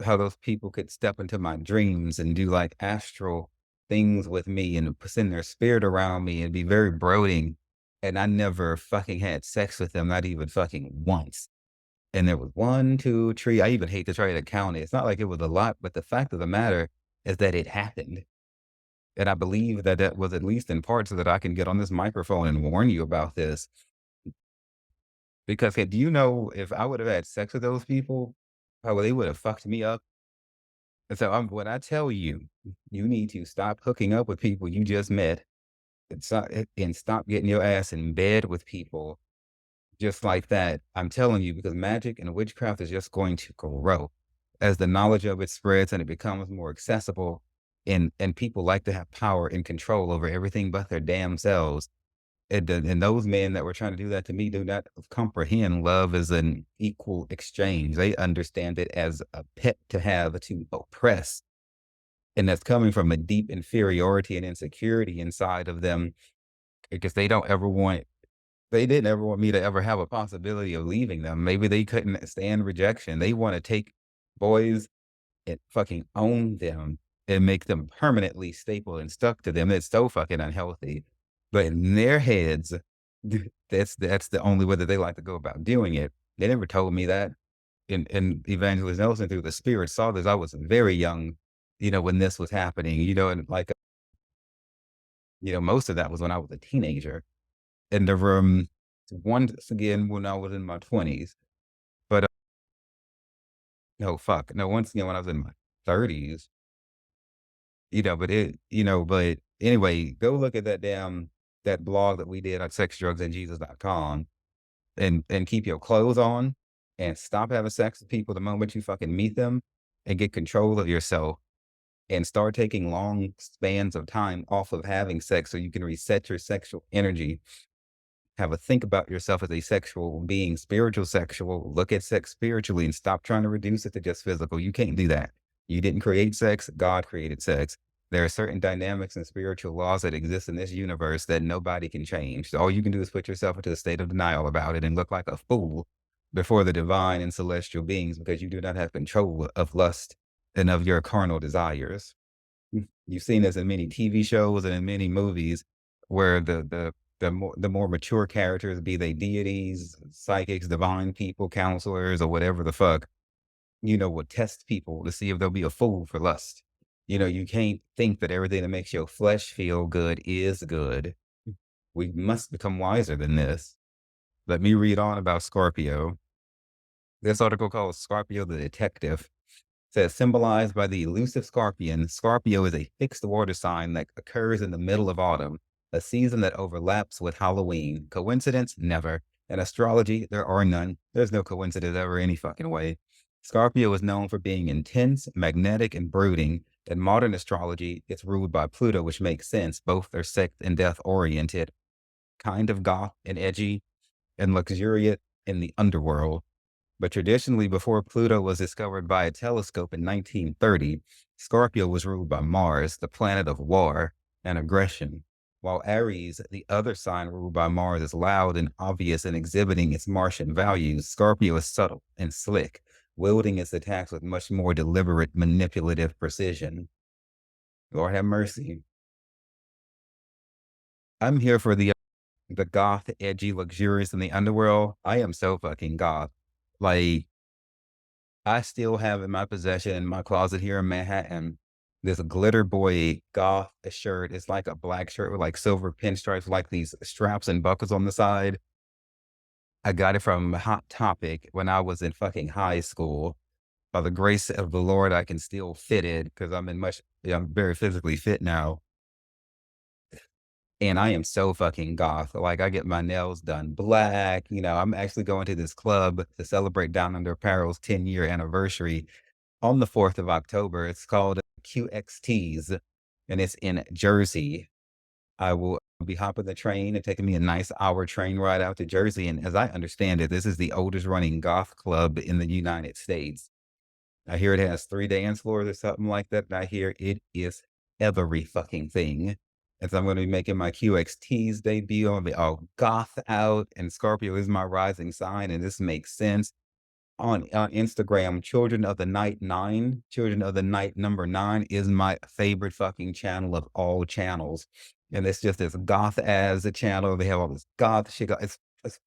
how those people could step into my dreams and do like astral things with me and send their spirit around me and be very brooding. And I never fucking had sex with them, not even fucking once. And there was 1, 2, 3. I even hate to try to count it. It's not like it was a lot, but the fact of the matter is that it happened. And I believe that that was at least in part so that I can get on this microphone and warn you about this. Because hey, do you know if I would have had sex with those people, how they would have fucked me up? And so when I tell you, you need to stop hooking up with people you just met and stop getting your ass in bed with people just like that. I'm telling you, because magic and witchcraft is just going to grow as the knowledge of it spreads and it becomes more accessible. And people like to have power and control over everything but their damn selves. And those men that were trying to do that to me do not comprehend love as an equal exchange. They understand it as a pet to have to oppress. And that's coming from a deep inferiority and insecurity inside of them because they didn't ever want me to ever have a possibility of leaving them. Maybe they couldn't stand rejection. They want to take boys and fucking own them and make them permanently stapled and stuck to them. It's so fucking unhealthy. But in their heads, that's the only way that they like to go about doing it. They never told me that. And Evangelist Nelson through the spirit saw this. I was very young, when this was happening, and like, most of that was when I was a teenager. In the room, once again, when I was in my 20s. But no, fuck. No, once again, when I was in my 30s, but anyway, go look at that blog that we did on sexdrugsandjesus.com and keep your clothes on and stop having sex with people the moment you fucking meet them and get control of yourself and start taking long spans of time off of having sex so you can reset your sexual energy. Have a think about yourself as a sexual being, spiritual sexual. Look at sex spiritually and stop trying to reduce it to just physical. You can't do that. You didn't create sex. God created sex. There are certain dynamics and spiritual laws that exist in this universe that nobody can change. So all you can do is put yourself into a state of denial about it and look like a fool before the divine and celestial beings because you do not have control of lust and of your carnal desires. You've seen this in many TV shows and in many movies where the more mature characters, be they deities, psychics, divine people, counselors, or whatever the fuck, would test people to see if they'll be a fool for lust. You can't think that everything that makes your flesh feel good is good. We must become wiser than this. Let me read on about Scorpio. This article called Scorpio the Detective says, symbolized by the elusive scorpion, Scorpio is a fixed water sign that occurs in the middle of autumn, a season that overlaps with Halloween. Coincidence? Never. In astrology, there are none. There's no coincidence ever any fucking way. Scorpio is known for being intense, magnetic, and brooding. In modern astrology, it's ruled by Pluto, which makes sense. Both are sex and death oriented, kind of goth and edgy, and luxuriant in the underworld. But traditionally, before Pluto was discovered by a telescope in 1930, Scorpio was ruled by Mars, the planet of war and aggression. While Aries, the other sign ruled by Mars, is loud and obvious in exhibiting its Martian values, Scorpio is subtle and slick, wielding its attacks with much more deliberate, manipulative precision. Lord have mercy. I'm here for the goth, edgy, luxurious in the underworld. I am so fucking goth. Like, I still have in my possession, in my closet here in Manhattan, this glitter boy goth shirt. It's like a black shirt with like silver pinstripes, like these straps and buckles on the side. I got it from Hot Topic when I was in fucking high school. By the grace of the Lord, I can still fit it because I'm very physically fit now. And I am so fucking goth. Like, I get my nails done black. I'm actually going to this club to celebrate Down Under Apparel's 10-year anniversary on the 4th of October. It's called QXTs, and it's in Jersey. I will be hopping the train and taking me a nice hour train ride out to Jersey. And as I understand it, this is the oldest running goth club in the United States. I hear it has 3 dance floors or something like that. And I hear it is every fucking thing. And so I'm going to be making my QXT's debut. I'll be all goth out, and Scorpio is my rising sign, and this makes sense. On Instagram, Children of the Night number 9 is my favorite fucking channel of all channels. And it's just this goth as a channel. They have all this goth shit. It's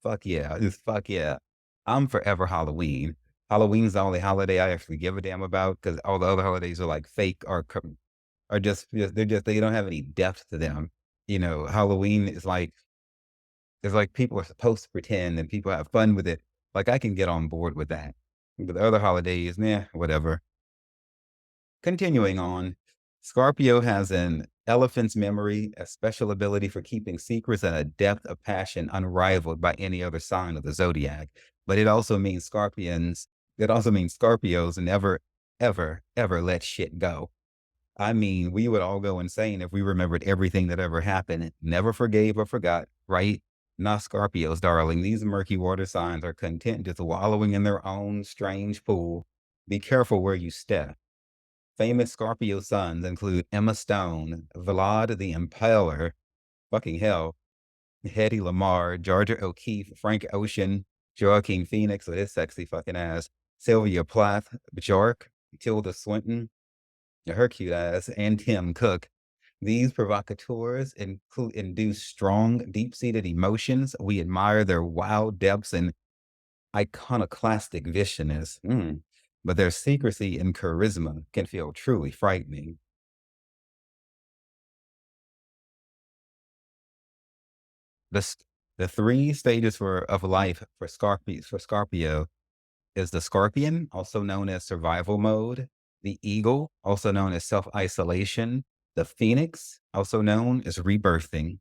fuck yeah. It's fuck yeah. I'm forever Halloween. Halloween's the only holiday I actually give a damn about because all the other holidays are like fake or they don't have any depth to them. Halloween is like, it's like people are supposed to pretend and people have fun with it. Like, I can get on board with that. But the other holidays, whatever. Continuing on, Scorpio has an elephant's memory, a special ability for keeping secrets, and a depth of passion unrivaled by any other sign of the zodiac. But it also means Scorpios never, ever, ever let shit go. I mean, we would all go insane if we remembered everything that ever happened, never forgave or forgot, right? Not Scorpios, darling. These murky water signs are content just wallowing in their own strange pool. Be careful where you step. Famous Scorpio sons include Emma Stone, Vlad the Impaler, fucking hell, Hedy Lamarr, Georgia O'Keeffe, Frank Ocean, Joaquin Phoenix with his sexy fucking ass, Sylvia Plath, Bjork, Tilda Swinton, her cute ass, and Tim Cook. These provocateurs induce strong, deep-seated emotions. We admire their wild depths and iconoclastic viciousness. But their secrecy and charisma can feel truly frightening. The, s- the three stages of life for Scorpio is the scorpion, also known as survival mode, the eagle, also known as self-isolation, the phoenix, also known as rebirthing.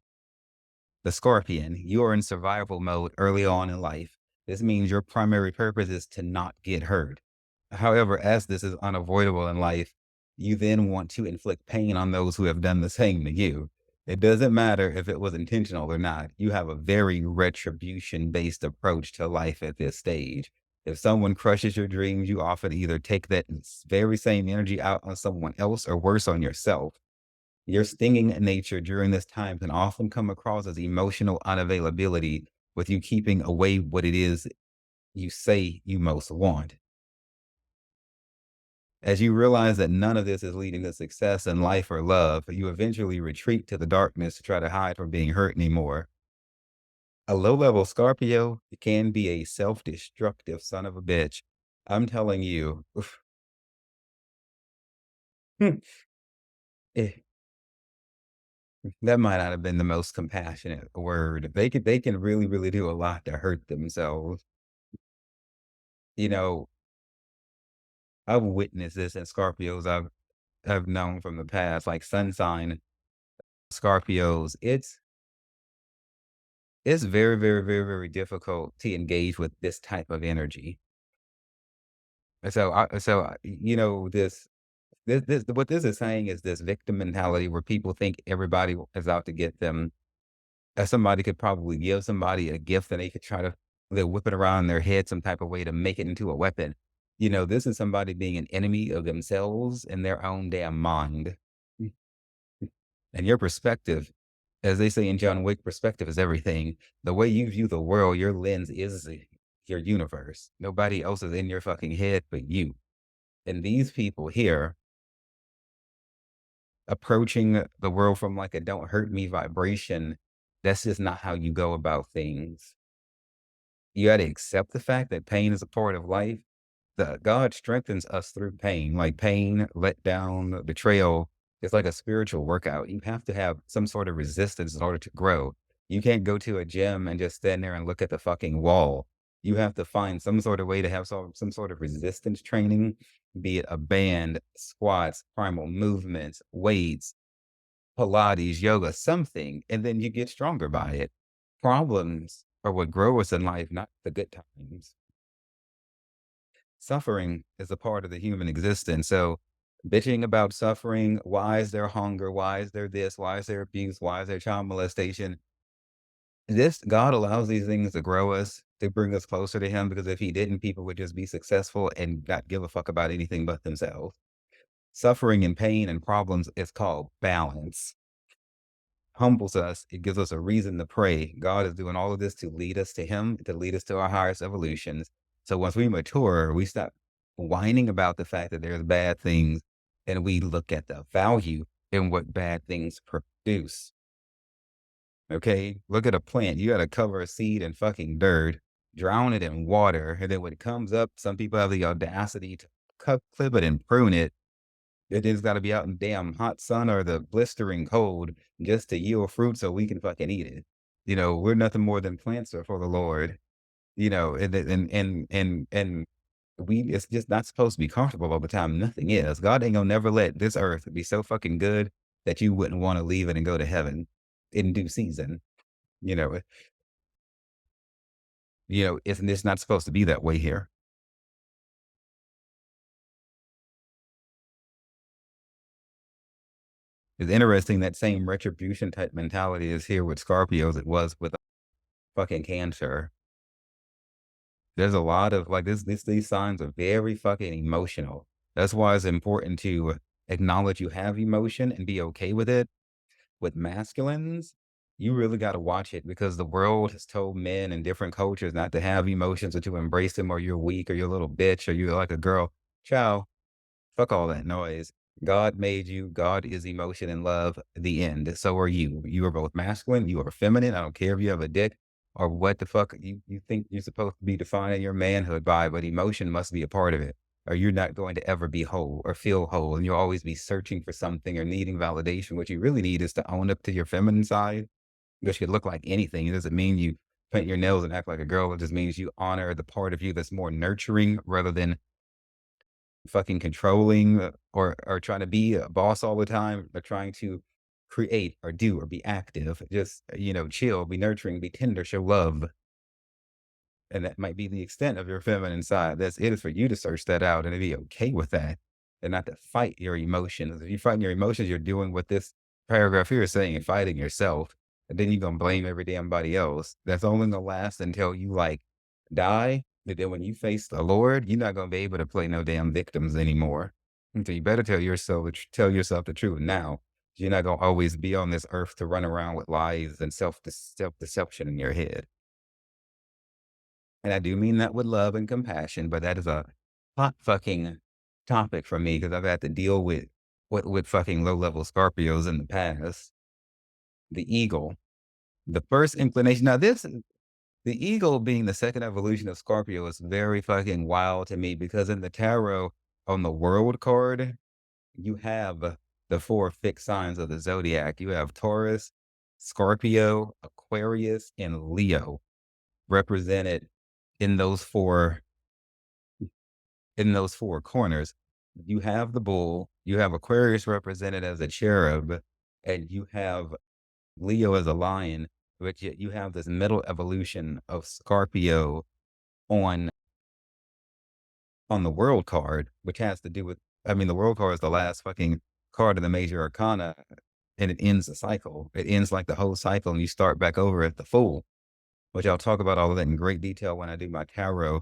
The scorpion, you are in survival mode early on in life. This means your primary purpose is to not get hurt. However, as this is unavoidable in life, you then want to inflict pain on those who have done the same to you. It doesn't matter if it was intentional or not. You have a very retribution based approach to life at this stage. If someone crushes your dreams, you often either take that very same energy out on someone else or worse on yourself. Your stinging nature during this time can often come across as emotional unavailability, with you keeping away what it is you say you most want. As you realize that none of this is leading to success in life or love, you eventually retreat to the darkness to try to hide from being hurt anymore. A low-level Scorpio can be a self-destructive son of a bitch. I'm telling you, eh, that might not have been the most compassionate word. They can really, really do a lot to hurt themselves. You know, I've witnessed this in Scorpios I've known from the past, like sun sign Scorpios. It's very, very, very, very difficult to engage with this type of energy. And you know, this what this is saying is this victim mentality where people think everybody is out to get them. As somebody could probably give somebody a gift and they could try to they whip it around in their head some type of way to make it into a weapon. You know, this is somebody being an enemy of themselves and their own damn mind. And your perspective, as they say in John Wick, perspective is everything. The way you view the world, your lens is your universe. Nobody else is in your fucking head but you. And these people here approaching the world from like a don't hurt me vibration, that's just not how you go about things. You got to accept the fact that pain is a part of life. The God strengthens us through pain, like pain, letdown, betrayal. It's like a spiritual workout. You have to have some sort of resistance in order to grow. You can't go to a gym and just stand there and look at the fucking wall. You have to find some sort of way to have some sort of resistance training, be it a band, squats, primal movements, weights, Pilates, yoga, something, and then you get stronger by it. Problems are what grow us in life, not the good times. Suffering is a part of the human existence. So bitching about suffering, why is there hunger? Why is there this? Why is there abuse? Why is there child molestation? This God allows these things to grow us, to bring us closer to him, because if he didn't, people would just be successful and not give a fuck about anything but themselves. Suffering and pain and problems is called balance. Humbles us. It gives us a reason to pray. God is doing all of this to lead us to him, to lead us to our highest evolutions. So once we mature, we stop whining about the fact that there's bad things and we look at the value in what bad things produce. Okay. Look at a plant. You got to cover a seed in fucking dirt, drown it in water. And then when it comes up, some people have the audacity to clip it and prune it. It just gotta be out in damn hot sun or the blistering cold just to yield fruit so we can fucking eat it. You know, we're nothing more than plants are for the Lord, you know, and we it's just not supposed to be comfortable all the time. Nothing is. God ain't gonna never let this earth be so fucking good that you wouldn't want to leave it and go to heaven in due season. You know, it's not supposed to be that way here. It's interesting that same retribution type mentality is here with Scorpio as it was with fucking Cancer. There's a lot of like these signs are very fucking emotional. That's why it's important to acknowledge you have emotion and be okay with it. With masculines, you really got to watch it because the world has told men in different cultures not to have emotions or to embrace them, or you're weak or you're a little bitch or you're like a girl. Ciao. Fuck all that noise. God made you. God is emotion and love. The end. So are you. You are both masculine. You are feminine. I don't care if you have a dick or what the fuck you think you're supposed to be defining your manhood by, but emotion must be a part of it. Or you're not going to ever be whole or feel whole. And you'll always be searching for something or needing validation. What you really need is to own up to your feminine side, which could look like anything. It doesn't mean you paint your nails and act like a girl. It just means you honor the part of you that's more nurturing rather than fucking controlling, or trying to be a boss all the time, or trying to create or do or be active. Just, chill, be nurturing, be tender, show love. And that might be the extent of your feminine side. That's it is for you to search that out and to be okay with that and not to fight your emotions. If you fight your emotions, you're doing what this paragraph here is saying and fighting yourself. And then you're going to blame every damn body else. That's only going to last until you like die. But then when you face the Lord, you're not going to be able to play no damn victims anymore. And so you better tell yourself the truth now. You're not going to always be on this earth to run around with lies and self deception in your head. And I do mean that with love and compassion, but that is a hot fucking topic for me because I've had to deal with fucking low level Scorpios in the past. The eagle, the first inclination. Now the eagle being the second evolution of Scorpio is very fucking wild to me because in the tarot on the world card, you have the four fixed signs of the zodiac. You have Taurus, Scorpio, Aquarius, and Leo represented in those four corners. You have the bull, you have Aquarius represented as a cherub, and you have Leo as a lion, but yet you have this middle evolution of Scorpio on the world card, which has to do with, I mean, the world card is the last fucking card of the major arcana, and it ends the cycle. It ends like the whole cycle, and you start back over at the Fool, which I'll talk about all of that in great detail when I do my tarot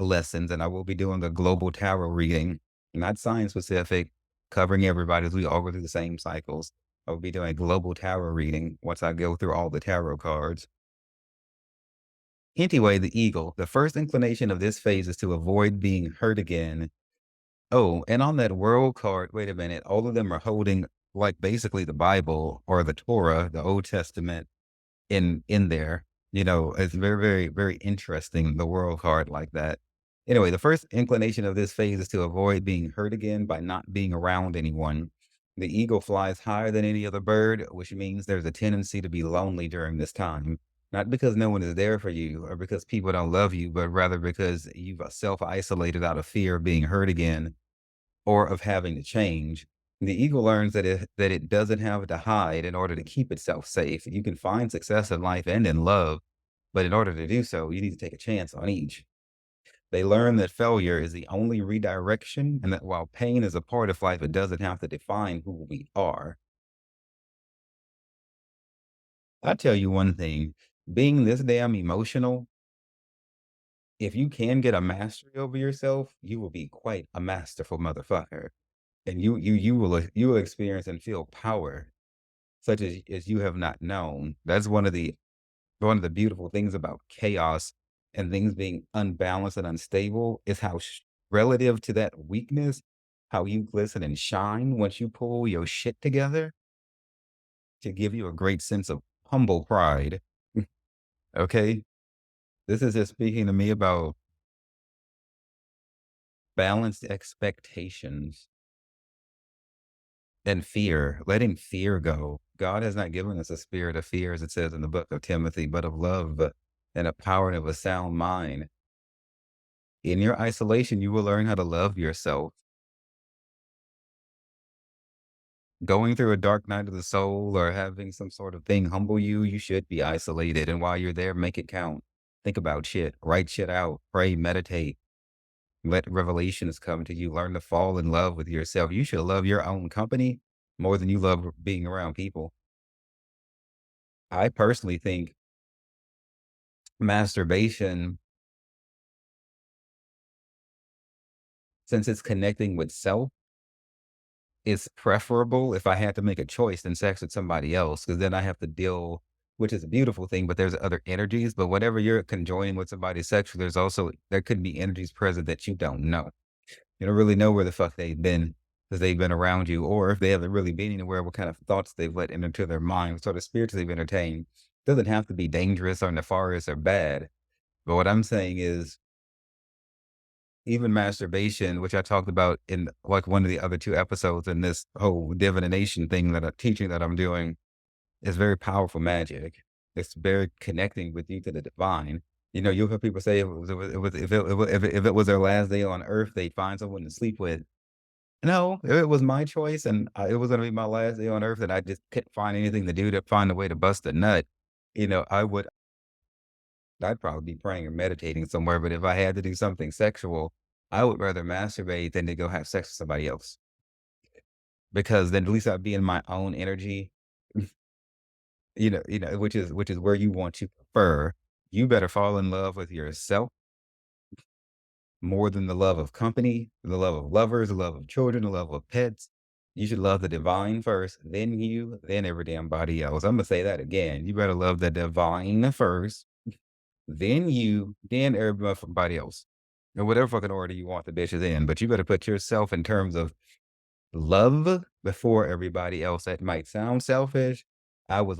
lessons, and I will be doing a global tarot reading, not science specific, covering everybody as we all go through the same cycles. I will be doing a global tarot reading once I go through all the tarot cards. Anyway, the eagle, the first inclination of this phase is to avoid being hurt again. Oh, and on that world card, wait a minute, all of them are holding like basically the Bible or the Torah, the Old Testament in there. It's very, very, very interesting, the world card like that. Anyway, the first inclination of this phase is to avoid being hurt again by not being around anyone. The eagle flies higher than any other bird, which means there's a tendency to be lonely during this time. Not because no one is there for you or because people don't love you, but rather because you've self-isolated out of fear of being hurt again or of having to change. The eagle learns that it doesn't have to hide in order to keep itself safe. You can find success in life and in love, but in order to do so, you need to take a chance on each. They learn that failure is the only redirection, and that while pain is a part of life, it doesn't have to define who we are. I'll tell you one thing, being this damn emotional, if you can get a mastery over yourself, you will be quite a masterful motherfucker. And you will experience and feel power such as you have not known. That's one of the beautiful things about chaos and things being unbalanced and unstable is how relative to that weakness, how you glisten and shine once you pull your shit together to give you a great sense of humble pride. Okay. This is just speaking to me about balanced expectations and fear, letting fear go. God has not given us a spirit of fear, as it says in the book of Timothy, but of love and a power and of a sound mind. In your isolation, you will learn how to love yourself. Going through a dark night of the soul or having some sort of thing humble you, you should be isolated. And while you're there, make it count. Think about shit, write shit out, pray, meditate, let revelations come to you, learn to fall in love with yourself. You should love your own company more than you love being around people. I personally think masturbation, since it's connecting with self, is preferable if I had to make a choice than sex with somebody else, because then I have to deal, which is a beautiful thing, but there's other energies. But whenever you're conjoining with somebody sexually, there could be energies present that you don't know. You don't really know where the fuck they've been because they've been around you, or if they haven't really been anywhere, what kind of thoughts they've let into their mind, what sort of spirits they've entertained. Doesn't have to be dangerous or nefarious or bad. But what I'm saying is, even masturbation, which I talked about in like one of the other two episodes in this whole divination thing that I'm teaching that I'm doing, is very powerful magic. It's very connecting with you to the divine. You know, you'll hear people say if it was their last day on earth, they'd find someone to sleep with. No, if it was my choice and it was going to be my last day on earth, and I just couldn't find anything to do to find a way to bust a nut, I'd probably be praying or meditating somewhere. But if I had to do something sexual, I would rather masturbate than to go have sex with somebody else, because then at least I'd be in my own energy. Which is where you want to prefer. You better fall in love with yourself more than the love of company, the love of lovers, the love of children, the love of pets. You should love the divine first, then you, then every damn body else. I'm gonna say that again. You better love the divine first, then you, then everybody else. Or whatever fucking order you want the bitches in. But you better put yourself in terms of love before everybody else. That might sound selfish. I was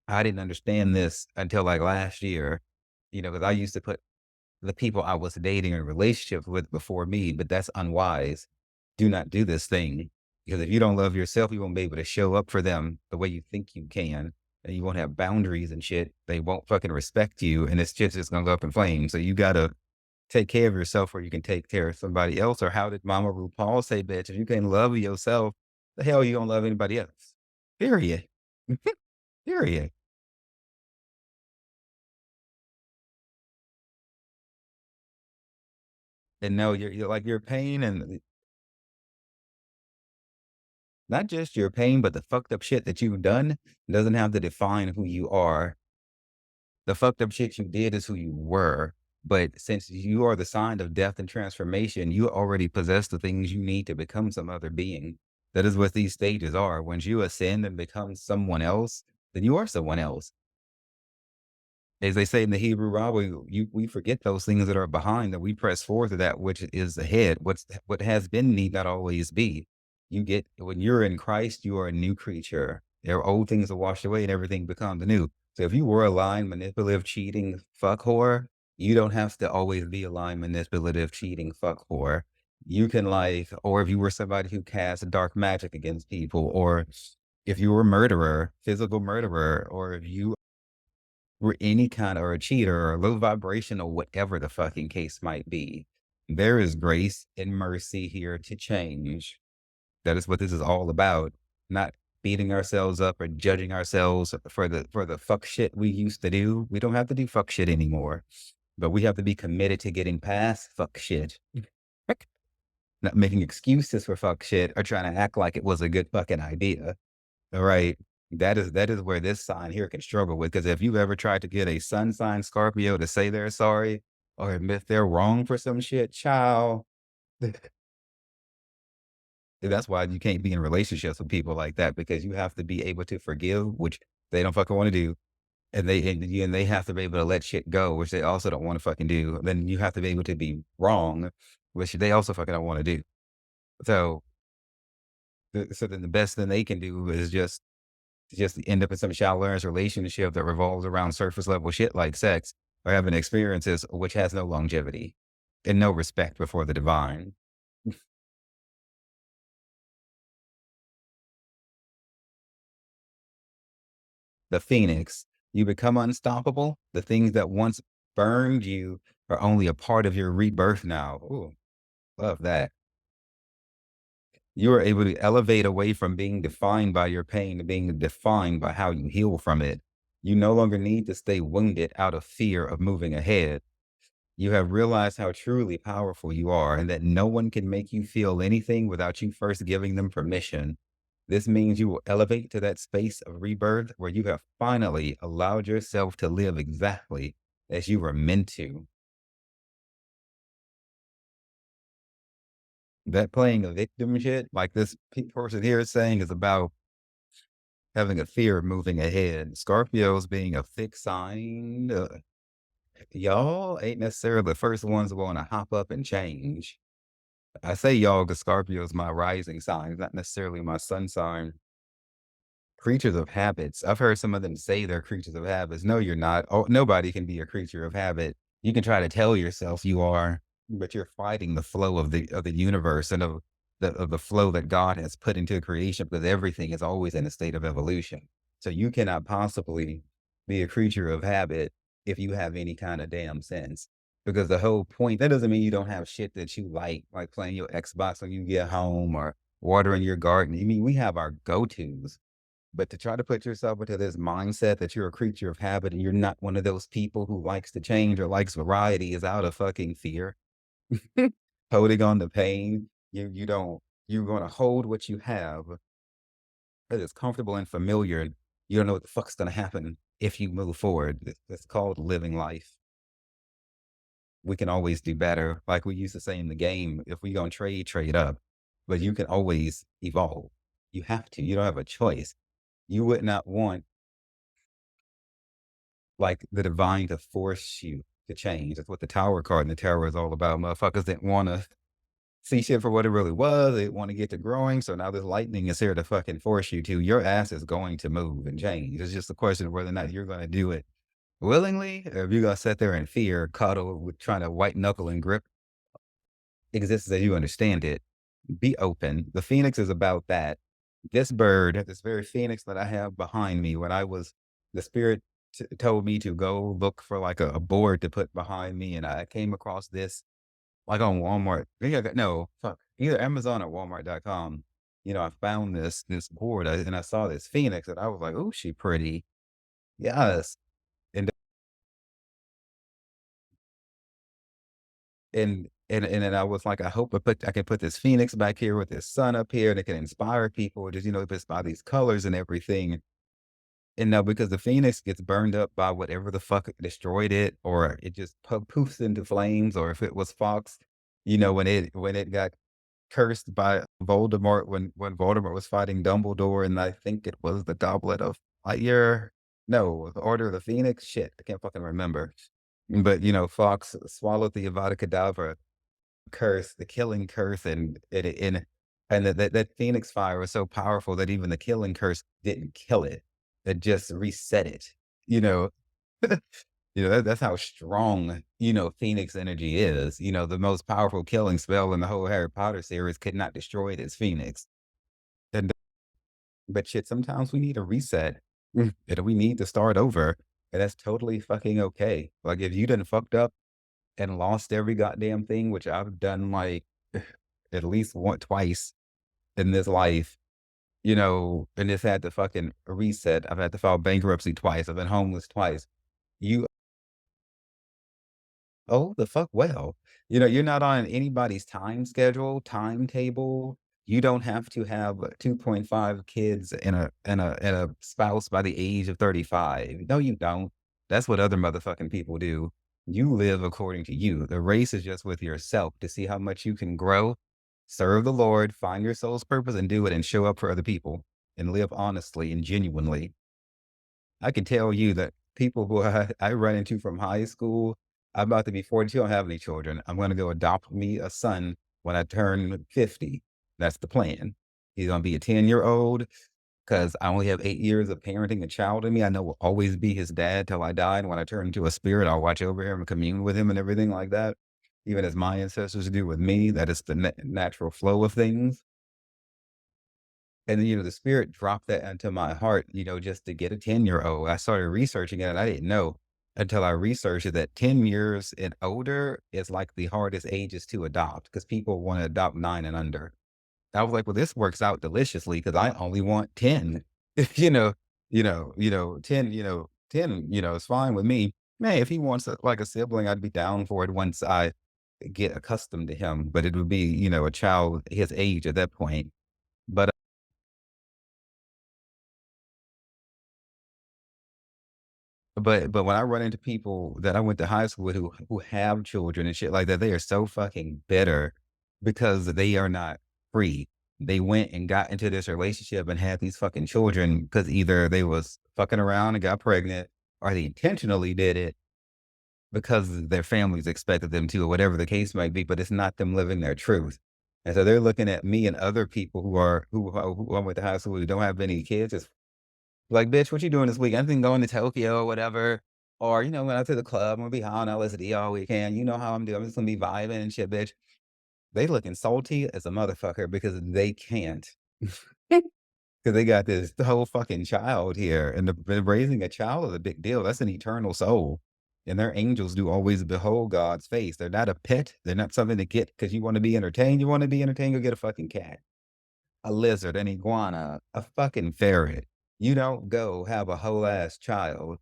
I didn't understand this until like last year, because I used to put the people I was dating in relationships with before me, but that's unwise. Do not do this thing, because if you don't love yourself, you won't be able to show up for them the way you think you can. And you won't have boundaries and shit. They won't fucking respect you. And it's just gonna go up in flames. So you gotta take care of yourself where you can take care of somebody else. Or how did Mama RuPaul say, bitch, if you can't love yourself, the hell you gonna love anybody else? Period. Period. And no, you're like your pain and not just your pain, but the fucked up shit that you've done doesn't have to define who you are. The fucked up shit you did is who you were. But since you are the sign of death and transformation, you already possess the things you need to become some other being. That is what these stages are. Once you ascend and become someone else, then you are someone else. As they say in the Hebrew Bible, we forget those things that are behind, that we press forward to that which is ahead. What has been need not always be. You get When you're in Christ, you are a new creature. Their old things are washed away and everything becomes new. So if you were a lying, manipulative, cheating fuck whore, you don't have to always be a lying, manipulative, cheating fuck whore. You can or if you were somebody who cast dark magic against people, or if you were a murderer, physical murderer, or if you or any kind or a cheater or low vibration or whatever the fucking case might be. There is grace and mercy here to change. That is what this is all about. Not beating ourselves up or judging ourselves for the fuck shit we used to do. We don't have to do fuck shit anymore. But we have to be committed to getting past fuck shit. Not making excuses for fuck shit or trying to act like it was a good fucking idea. All right. That is where this sign here can struggle with. Because if you've ever tried to get a sun sign Scorpio to say they're sorry or admit they're wrong for some shit, child, that's why you can't be in relationships with people like that, because you have to be able to forgive, which they don't fucking want to do. And they have to be able to let shit go, which they also don't want to fucking do. Then you have to be able to be wrong, which they also fucking don't want to do. So, so then the best thing they can do is just end up in some shallow ass relationship that revolves around surface level shit like sex, or having experiences which has no longevity and no respect before the divine. The phoenix, you become unstoppable. The things that once burned you are only a part of your rebirth now. Ooh, love that. You are able to elevate away from being defined by your pain to being defined by how you heal from it. You no longer need to stay wounded out of fear of moving ahead. You have realized how truly powerful you are, and that no one can make you feel anything without you first giving them permission. This means you will elevate to that space of rebirth where you have finally allowed yourself to live exactly as you were meant to. That playing a victim shit, like this person here is saying, is about having a fear of moving ahead. Scorpios being a fixed sign, y'all ain't necessarily the first ones that want to hop up and change. I say y'all because Scorpio is my rising sign, not necessarily my sun sign. Creatures of habits. I've heard some of them say they're creatures of habits. No, you're not. Oh, nobody can be a creature of habit. You can try to tell yourself you are, but you're fighting the flow of the universe and of the flow that God has put into creation because everything is always in a state of evolution. So you cannot possibly be a creature of habit if you have any kind of damn sense. Because the whole point, that doesn't mean you don't have shit that you like playing your Xbox when you get home or watering your garden. I mean, we have our go-tos, but to try to put yourself into this mindset that you're a creature of habit and you're not one of those people who likes to change or likes variety is out of fucking fear. Holding on to pain. You don't you're gonna hold what you have that is comfortable and familiar, and you don't know what the fuck's gonna happen if you move forward. It's called living life. We can always do better. Like we used to say in the game, if we gonna trade, trade up. But you can always evolve. You have to. You don't have a choice. You would not want like the divine to force you to change. That's what the tower card in the tower is all about. Motherfuckers didn't want to see shit for what it really was. They want to get to growing. So now this lightning is here to fucking force you to. Your ass is going to move and change. It's just a question of whether or not you're going to do it willingly, or if you're going to sit there in fear, cuddle with trying to white knuckle and grip exists as you understand it. Be open. The phoenix is about that. This bird, this very phoenix that I have behind me, when I was, the spirit told me to go look for like a board to put behind me. And I came across this like on Walmart. No, fuck, either Amazon or Walmart.com. You know, I found this board and I saw this phoenix and I was like, oh, she pretty. Yes. And and then I was like, I hope I can put this phoenix back here with this sun up here and it can inspire people just, just by these colors and everything. And now because the phoenix gets burned up by whatever the fuck destroyed it, or it just poofs into flames, or if it was Fox, when it got cursed by Voldemort when Voldemort was fighting Dumbledore, and I think it was the Goblet of Fire. No, the Order of the Phoenix. Shit, I can't fucking remember. But Fox swallowed the Avada Kedavra curse, the killing curse, and that Phoenix fire was so powerful that even the killing curse didn't kill it. It just reset it. You know, that's how strong, Phoenix energy is. The most powerful killing spell in the whole Harry Potter series could not destroy this Phoenix. And but shit, sometimes we need a reset. And we need to start over. And that's totally fucking okay. Like if you done fucked up and lost every goddamn thing, which I've done like at least twice in this life, and just had to fucking reset. I've had to file bankruptcy twice. I've been homeless twice. You Oh, the fuck well. You're not on anybody's time schedule, timetable. You don't have to have 2.5 kids and a spouse by the age of 35. No, you don't. That's what other motherfucking people do. You live according to you. The race is just with yourself to see how much you can grow, serve the Lord, find your soul's purpose, and do it and show up for other people and live honestly and genuinely. I can tell you that people who I run into from high school, I'm about to be 42, I don't have any children. I'm gonna go adopt me a son when I turn 50. That's the plan. He's gonna be a 10-year-old because I only have 8 years of parenting a child in me. I know will always be his dad till I die, and when I turn into a spirit, I'll watch over him and commune with him and everything like that, even as my ancestors do with me. That is the natural flow of things. And, the spirit dropped that into my heart, just to get a 10-year-old. I started researching it and I didn't know until I researched it that 10 years and older is like the hardest ages to adopt because people want to adopt 9 and under. I was like, well, this works out deliciously because I only want 10. you know, 10, 10, is fine with me. Man, if he wants like a sibling, I'd be down for it once I get accustomed to him, but it would be, a child his age at that point. But But when I run into people that I went to high school with who have children and shit like that, they are so fucking bitter because they are not free. They went and got into this relationship and had these fucking children because either they was fucking around and got pregnant or they intentionally did it because their families expected them to, or whatever the case might be, but it's not them living their truth. And so they're looking at me and other people who I went to high school who don't have any kids. It's like, bitch, what you doing this week? I think going to Tokyo or whatever. Or, going out to the club. I'm gonna be high on LSD all weekend. You know how I'm doing. I'm just gonna be vibing and shit, bitch. They looking salty as a motherfucker because they can't. Because they got this whole fucking child here, and raising a child is a big deal. That's an eternal soul, and their angels do always behold God's face. They're not a pet. They're not something to get because you want to be entertained. You want to be entertained, go get a fucking cat, a lizard, an iguana, a fucking ferret. You don't go have a whole ass child.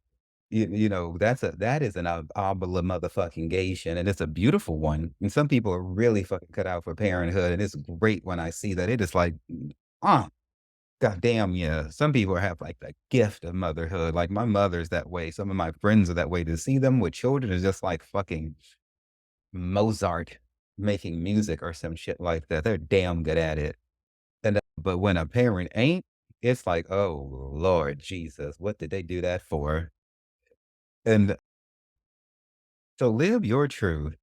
That is an obla motherfucking gation, and it's a beautiful one. And some people are really fucking cut out for parenthood, and it's great when I see that. It is like, ah, goddamn, yeah. Some people have like the gift of motherhood. Like my mother's that way. Some of my friends are that way. To see them with children is just like fucking Mozart making music or some shit like that. They're damn good at it. But when a parent ain't, it's like, oh Lord Jesus, what did they do that for? And so live your truth.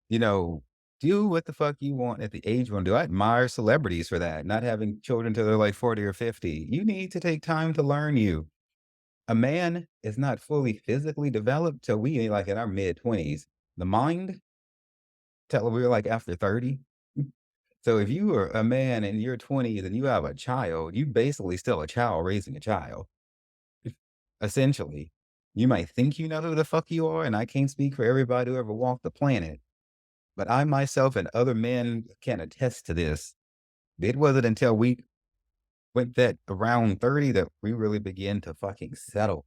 You know, do what the fuck you want at the age you want to do. I admire celebrities for that, not having children till they're like 40 or 50. You need to take time to learn you. A man is not fully physically developed till we like in our mid 20s. The mind till we're like after 30. So if you are a man in your 20s and you have a child, you basically still a child raising a child. Essentially. You might think you know who the fuck you are, and I can't speak for everybody who ever walked the planet, but I myself and other men can attest to this. It wasn't until we went that around 30 that we really began to fucking settle,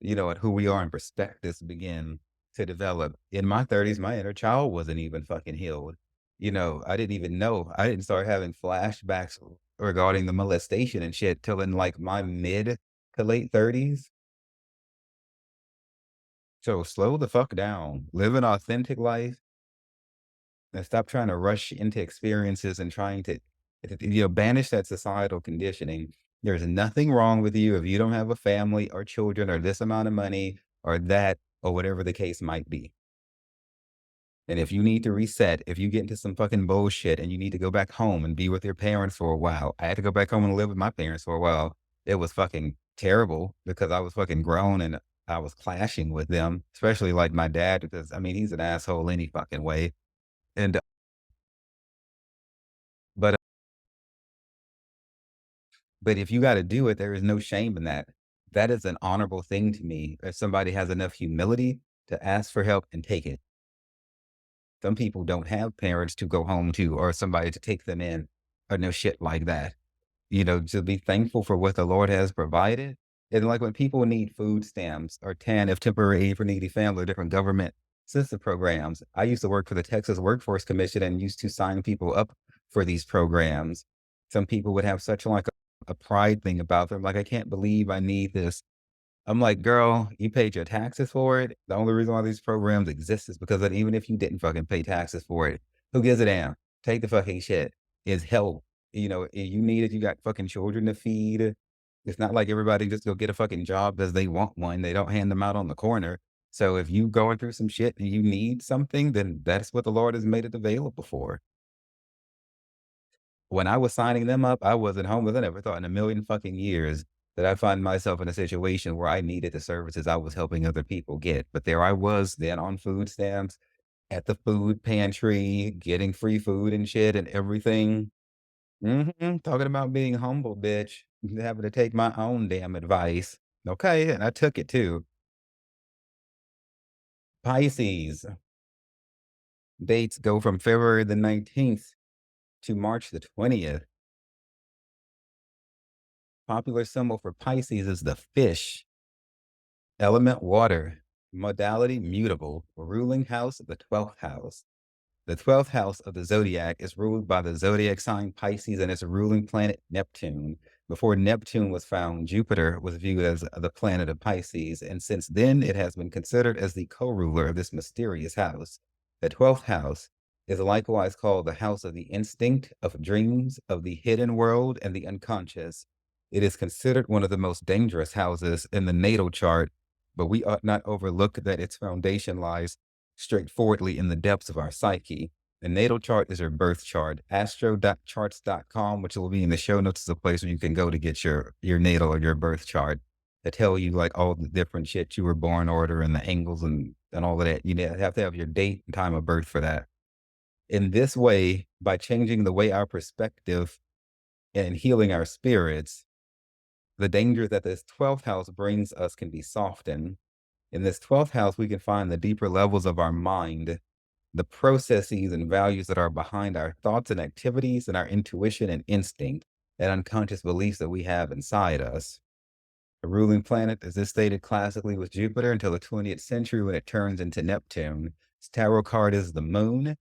at who we are and perspectives begin to develop. In my 30s, my inner child wasn't even fucking healed. I didn't even know. I didn't start having flashbacks regarding the molestation and shit till in like my mid to late 30s. So slow the fuck down. Live an authentic life and stop trying to rush into experiences and trying to, banish that societal conditioning. There's nothing wrong with you if you don't have a family or children or this amount of money or that or whatever the case might be. And if you need to reset, if you get into some fucking bullshit and you need to go back home and be with your parents for a while, I had to go back home and live with my parents for a while. It was fucking terrible because I was fucking grown and I was clashing with them, especially like my dad, because I mean, he's an asshole any fucking way. And, but, but if you got to do it, there is no shame in that. That is an honorable thing to me. If somebody has enough humility to ask for help and take it. Some people don't have parents to go home to or somebody to take them in or no shit like that. To be thankful for what the Lord has provided. And like when people need food stamps or TANF, temporary aid for needy family, or different government assistance programs. I used to work for the Texas Workforce Commission and used to sign people up for these programs. Some people would have such like a pride thing about them. Like, I can't believe I need this. I'm like, girl, you paid your taxes for it. The only reason why these programs exist is because that even if you didn't fucking pay taxes for it, who gives a damn? Take the fucking shit. It's help. You need it. You got fucking children to feed. It's not like everybody just go get a fucking job because they want one. They don't hand them out on the corner. So if you going through some shit and you need something, then that's what the Lord has made it available for. When I was signing them up, I wasn't homeless. I never thought in a million fucking years that I find myself in a situation where I needed the services I was helping other people get. But there I was then on food stamps at the food pantry, getting free food and shit and everything. Talking about being humble, bitch. Having to take my own damn advice. Okay, and I took it too. Pisces dates go from February the 19th to March the 20th. Popular symbol for Pisces is the fish. Element water. Modality mutable. Ruling house, the 12th house. The 12th house of the zodiac is ruled by the zodiac sign Pisces and its ruling planet Neptune. Before Neptune was found, Jupiter was viewed as the planet of Pisces, and since then it has been considered as the co-ruler of this mysterious house. The 12th house is likewise called the house of the instinct, of dreams, of the hidden world, and the unconscious. It is considered one of the most dangerous houses in the natal chart, but we ought not overlook that its foundation lies straightforwardly in the depths of our psyche. The natal chart is your birth chart. Astro.charts.com, which will be in the show notes, is a place where you can go to get your natal or your birth chart to tell you like all the different shit you were born order and the angles and all of that. You have to have your date and time of birth for that. In this way, by changing the way our perspective and healing our spirits, the danger that this 12th house brings us can be softened. In this 12th house, we can find the deeper levels of our mind, the processes and values that are behind our thoughts and activities, and our intuition and instinct and unconscious beliefs that we have inside us. The ruling planet, as is stated classically, was Jupiter until the 20th century when it turns into Neptune. Its tarot card is the moon,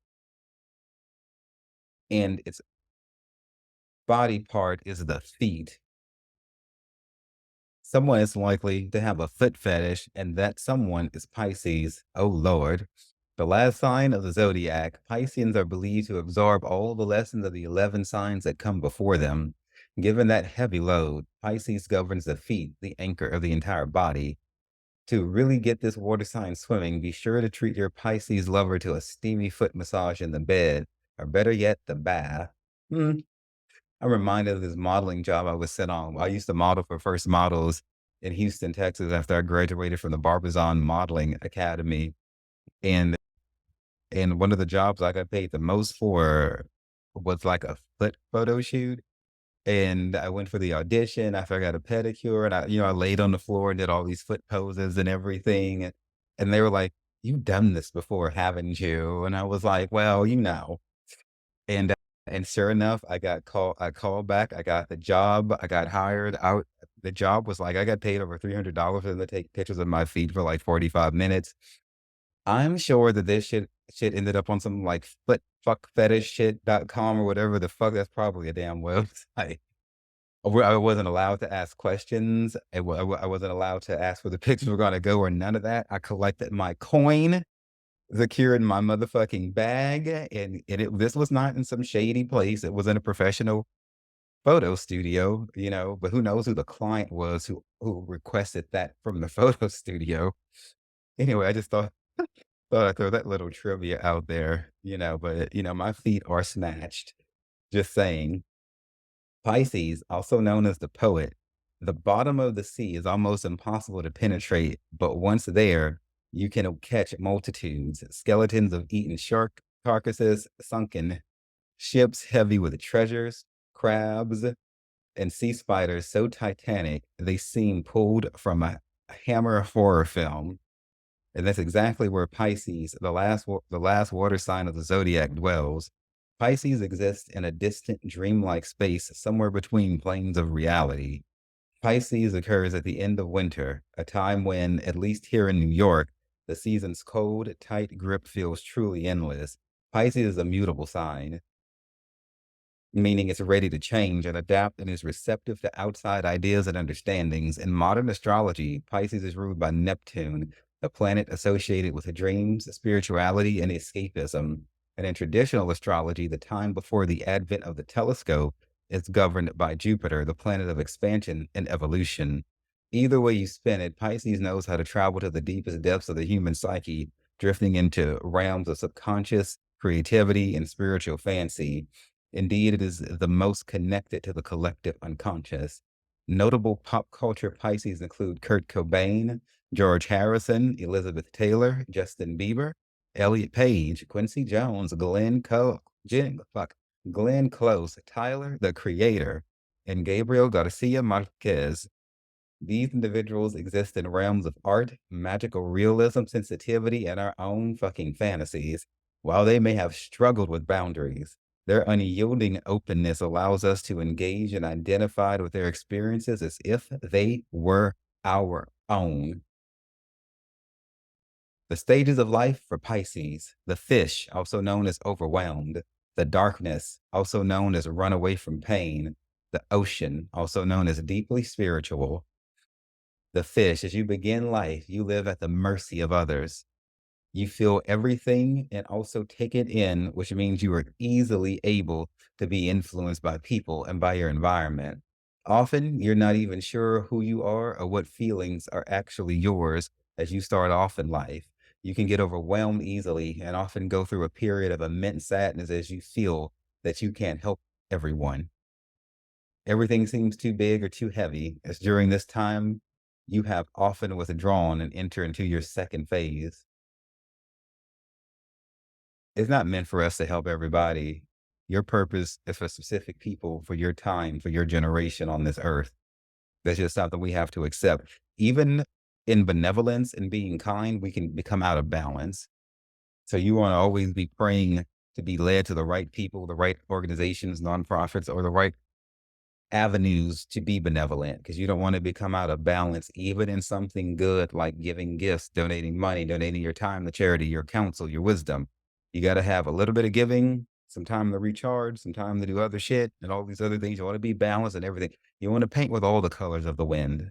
and its body part is the feet. Someone is likely to have a foot fetish, and that someone is Pisces. Oh, Lord. The last sign of the zodiac, Pisceans are believed to absorb all the lessons of the 11 signs that come before them. Given that heavy load, Pisces governs the feet, the anchor of the entire body. To really get this water sign swimming, be sure to treat your Pisces lover to a steamy foot massage in the bed, or better yet, the bath. I'm reminded of this modeling job I was sent on. I used to model for First Models in Houston, Texas, after I graduated from the Barbizon Modeling Academy. And one of the jobs I got paid the most for was like a foot photo shoot. And I went for the audition after I got a pedicure, and I laid on the floor and did all these foot poses and everything. And they were like, "You've done this before, haven't you?" And I was like, "Well, you know." And and sure enough, I called back, I got the job, I got hired out. The job was like, I got paid over $300 for them to take pictures of my feet for like 45 minutes. I'm sure that this shit ended up on some like footfuckfetishshit.com or whatever the fuck. That's probably a damn website. Where I wasn't allowed to ask questions. I wasn't allowed to ask where the pictures were gonna go or none of that. I collected my coin, secured in my motherfucking bag, and this was not in some shady place. It was in a professional photo studio, but who knows who the client was who requested that from the photo studio. Anyway, I just thought I'd throw that little trivia out there, but my feet are snatched. Just saying. Pisces, also known as the poet, the bottom of the sea is almost impossible to penetrate, but once there, you can catch multitudes, skeletons of eaten shark carcasses, sunken ships heavy with treasures, crabs, and sea spiders so titanic they seem pulled from a Hammer horror film. And that's exactly where Pisces, the last water sign of the zodiac, dwells. Pisces exists in a distant, dreamlike space somewhere between planes of reality. Pisces occurs at the end of winter, a time when, at least here in New York, the season's cold, tight grip feels truly endless. Pisces is a mutable sign, meaning it's ready to change and adapt and is receptive to outside ideas and understandings. In modern astrology, Pisces is ruled by Neptune, the planet associated with dreams, spirituality, and escapism. And in traditional astrology, the time before the advent of the telescope is governed by Jupiter, the planet of expansion and evolution. Either way you spin it, Pisces knows how to travel to the deepest depths of the human psyche, drifting into realms of subconscious creativity and spiritual fancy. Indeed, it is the most connected to the collective unconscious. Notable pop culture Pisces include Kurt Cobain, George Harrison, Elizabeth Taylor, Justin Bieber, Elliot Page, Quincy Jones, Glenn Close, Tyler, the Creator, and Gabriel Garcia Marquez. These individuals exist in realms of art, magical realism, sensitivity, and our own fucking fantasies. While they may have struggled with boundaries, their unyielding openness allows us to engage and identify with their experiences as if they were our own. The stages of life for Pisces: the fish, also known as overwhelmed; the darkness, also known as run away from pain; The ocean, also known as deeply spiritual. The fish, as you begin life, you live at the mercy of others. You feel everything and also take it in, which means you are easily able to be influenced by people and by your environment. Often, you're not even sure who you are or what feelings are actually yours as you start off in life. You can get overwhelmed easily and often go through a period of immense sadness as you feel that you can't help everyone. Everything seems too big or too heavy, as during this time, you have often withdrawn and enter into your second phase. It's not meant for us to help everybody. Your purpose is for specific people, for your time, for your generation on this earth. That's just something we have to accept. Even in benevolence and being kind, we can become out of balance. So you want to always be praying to be led to the right people, the right organizations, nonprofits, or the right avenues to be benevolent because you don't want to become out of balance, even in something good like giving gifts, donating money, donating your time to charity, your counsel, your wisdom. You got to have a little bit of giving, some time to recharge, some time to do other shit, and all these other things. You want to be balanced and everything. You want to paint with all the colors of the wind,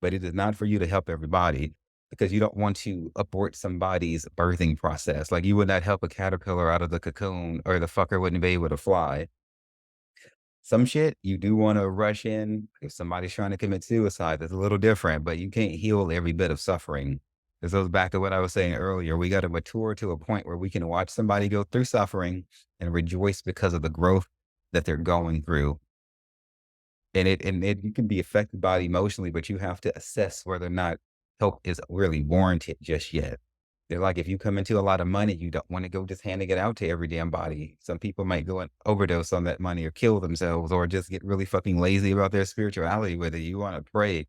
but it is not for you to help everybody because you don't want to abort somebody's birthing process. Like you would not help a caterpillar out of the cocoon or the fucker wouldn't be able to fly. Some shit you do wanna rush in if somebody's trying to commit suicide, that's a little different, but you can't heal every bit of suffering. This goes back to what I was saying earlier. We gotta mature to a point where we can watch somebody go through suffering and rejoice because of the growth that they're going through. And you can be affected by it emotionally, but you have to assess whether or not help is really warranted just yet. They're like, if you come into a lot of money, you don't want to go just handing it out to every damn body. Some people might go and overdose on that money or kill themselves or just get really fucking lazy about their spirituality with it. You want to pray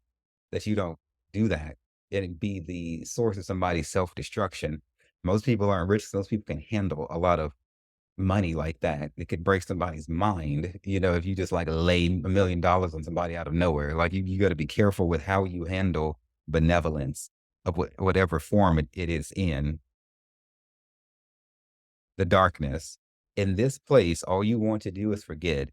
that you don't do that and it be the source of somebody's self-destruction. Most people aren't rich, so those people can handle a lot of money like that. It could break somebody's mind, if you just like lay $1 million on somebody out of nowhere. Like you got to be careful with how you handle benevolence of whatever form it is in. The darkness. In this place, all you want to do is forget.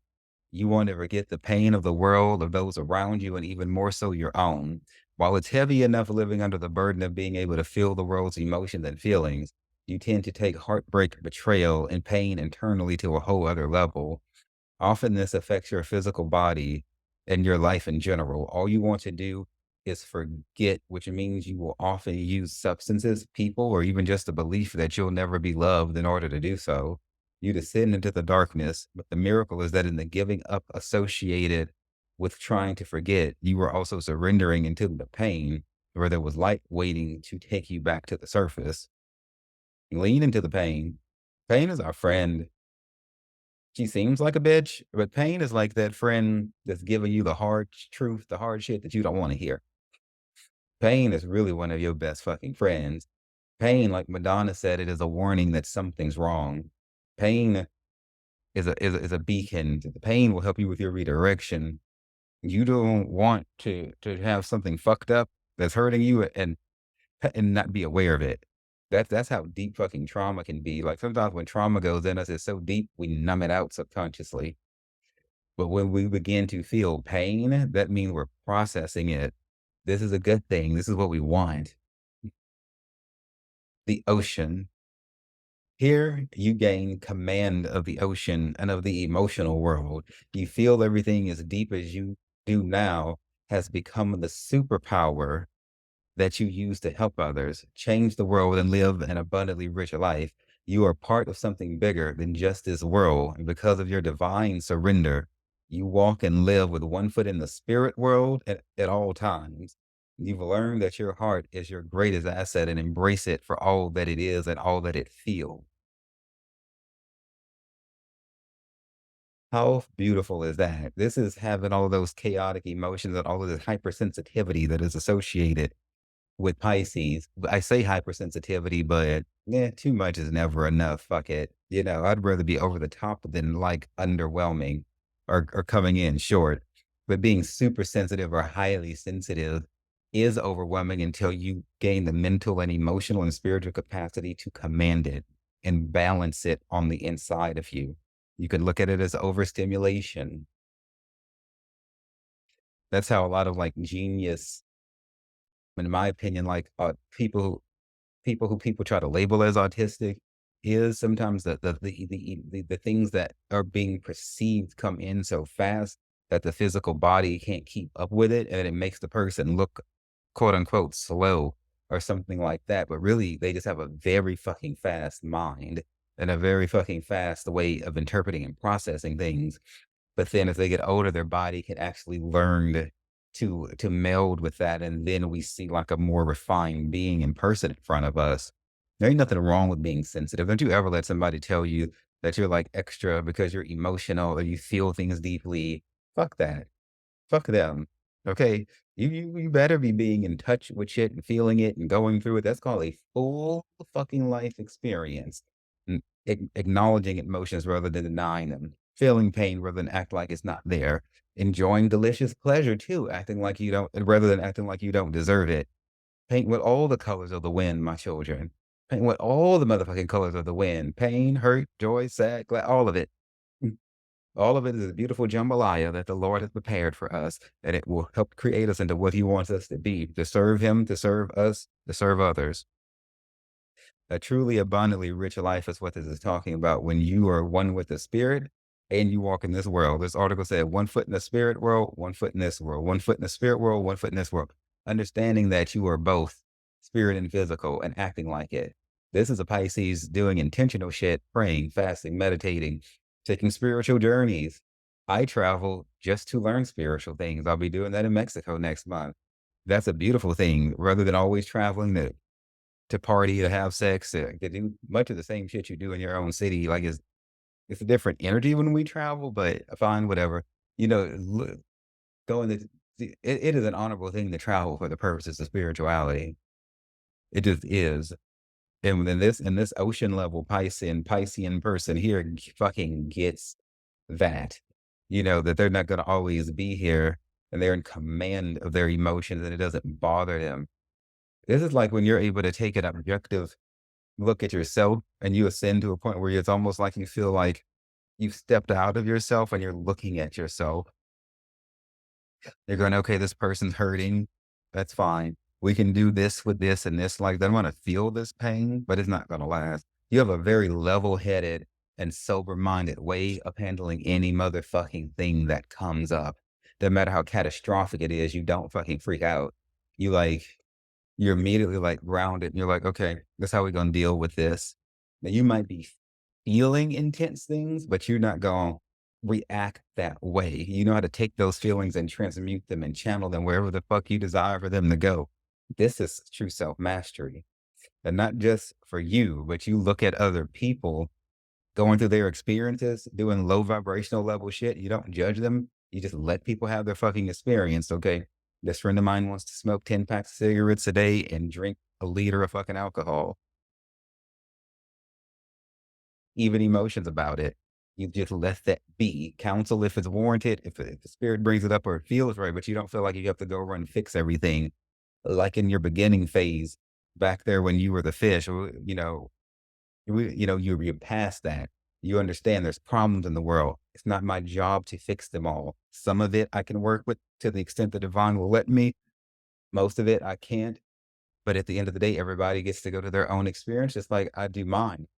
You want to forget the pain of the world, of those around you, and even more so your own. While it's heavy enough living under the burden of being able to feel the world's emotions and feelings, you tend to take heartbreak, betrayal, and pain internally to a whole other level. Often this affects your physical body and your life in general. All you want to do is forget, which means you will often use substances, people, or even just the belief that you'll never be loved in order to do so. You descend into the darkness, but the miracle is that in the giving up associated with trying to forget, you were also surrendering into the pain where there was light waiting to take you back to the surface. Lean into the pain. Pain is our friend. She seems like a bitch, but pain is like that friend that's giving you the hard truth, the hard shit that you don't want to hear. Pain is really one of your best fucking friends. Pain, like Madonna said, it is a warning that something's wrong. Pain is a beacon. The pain will help you with your redirection. You don't want to have something fucked up that's hurting you and not be aware of it. That's how deep fucking trauma can be. Like sometimes when trauma goes in us, it's so deep we numb it out subconsciously. But when we begin to feel pain, that means we're processing it. This is a good thing. This is what we want. The ocean. Here, you gain command of the ocean and of the emotional world. You feel everything as deep as you do now has become the superpower that you use to help others, change the world, and live an abundantly rich life. You are part of something bigger than just this world. And because of your divine surrender, you walk and live with one foot in the spirit world at all times. You've learned that your heart is your greatest asset and embrace it for all that it is and all that it feels. How beautiful is that? This is having all those chaotic emotions and all of this hypersensitivity that is associated with Pisces. I say hypersensitivity, but yeah, too much is never enough. Fuck it. I'd rather be over the top than like underwhelming or coming in short. But being super sensitive or highly sensitive is overwhelming until you gain the mental and emotional and spiritual capacity to command it and balance it on the inside of you. You can look at it as overstimulation. That's how a lot of like genius, in my opinion, like people who people try to label as autistic is sometimes the things that are being perceived come in so fast that the physical body can't keep up with it, and it makes the person look quote unquote slow or something like that. But really, they just have a very fucking fast mind and a very fucking fast way of interpreting and processing things. But then as they get older, their body can actually learn to meld with that, and then we see like a more refined being in person in front of us. There ain't nothing wrong with being sensitive. Don't you ever let somebody tell you that you're like extra because you're emotional or you feel things deeply. Fuck that. Fuck them. Okay. You better be being in touch with shit and feeling it and going through it. That's called a full fucking life experience. And acknowledging emotions rather than denying them. Feeling pain rather than act like it's not there. Enjoying delicious pleasure too, acting like you don't rather than acting like you don't deserve it. Paint with all the colors of the wind, my children. Paint with all the motherfucking colors of the wind. Pain, hurt, joy, sad, glad, all of it. All of it is a beautiful jambalaya that the Lord has prepared for us, and it will help create us into what He wants us to be, to serve Him, to serve us, to serve others. A truly abundantly rich life is what this is talking about when you are one with the spirit and you walk in this world. This article said 1 foot in the spirit world, 1 foot in this world, 1 foot in the spirit world, 1 foot in this world. Understanding that you are both spirit and physical and acting like it. This is a Pisces doing intentional shit, praying, fasting, meditating, taking spiritual journeys. I travel just to learn spiritual things. I'll be doing that in Mexico next month. That's a beautiful thing rather than always traveling to party, to have sex, to do much of the same shit you do in your own city. Like it's a different energy when we travel, but fine, whatever. You know, going to it is an honorable thing to travel for the purposes of spirituality. It just is. And then this ocean level Piscean person here fucking gets that. You know, that they're not gonna always be here and they're in command of their emotions and it doesn't bother them. This is like when you're able to take an objective look at yourself and you ascend to a point where it's almost like you feel like you've stepped out of yourself and you're looking at yourself. You're going, okay, this person's hurting. That's fine. We can do this with this and this. Like, they want to feel this pain, but it's not going to last. You have a very level headed and sober minded way of handling any motherfucking thing that comes up. No matter how catastrophic it is, you don't fucking freak out. You like, you're immediately like grounded. And you're like, okay, that's how we're going to deal with this. Now, you might be feeling intense things, but you're not going to react that way. You know how to take those feelings and transmute them and channel them wherever the fuck you desire for them to go. This is true self mastery. And not just for you, but you look at other people going through their experiences, doing low vibrational level shit. You don't judge them. You just let people have their fucking experience. Okay. This friend of mine wants to smoke 10 packs of cigarettes a day and drink a liter of fucking alcohol. Even emotions about it. You just let that be. Counsel if it's warranted, if the spirit brings it up or it feels right, but you don't feel like you have to go run and fix everything. Like in your beginning phase back there when you were the fish, you're past that. You understand there's problems in the world. It's not my job to fix them all. Some of it I can work with to the extent the divine will let me. Most of it I can't. But at the end of the day, everybody gets to go to their own experience, just like I do mine.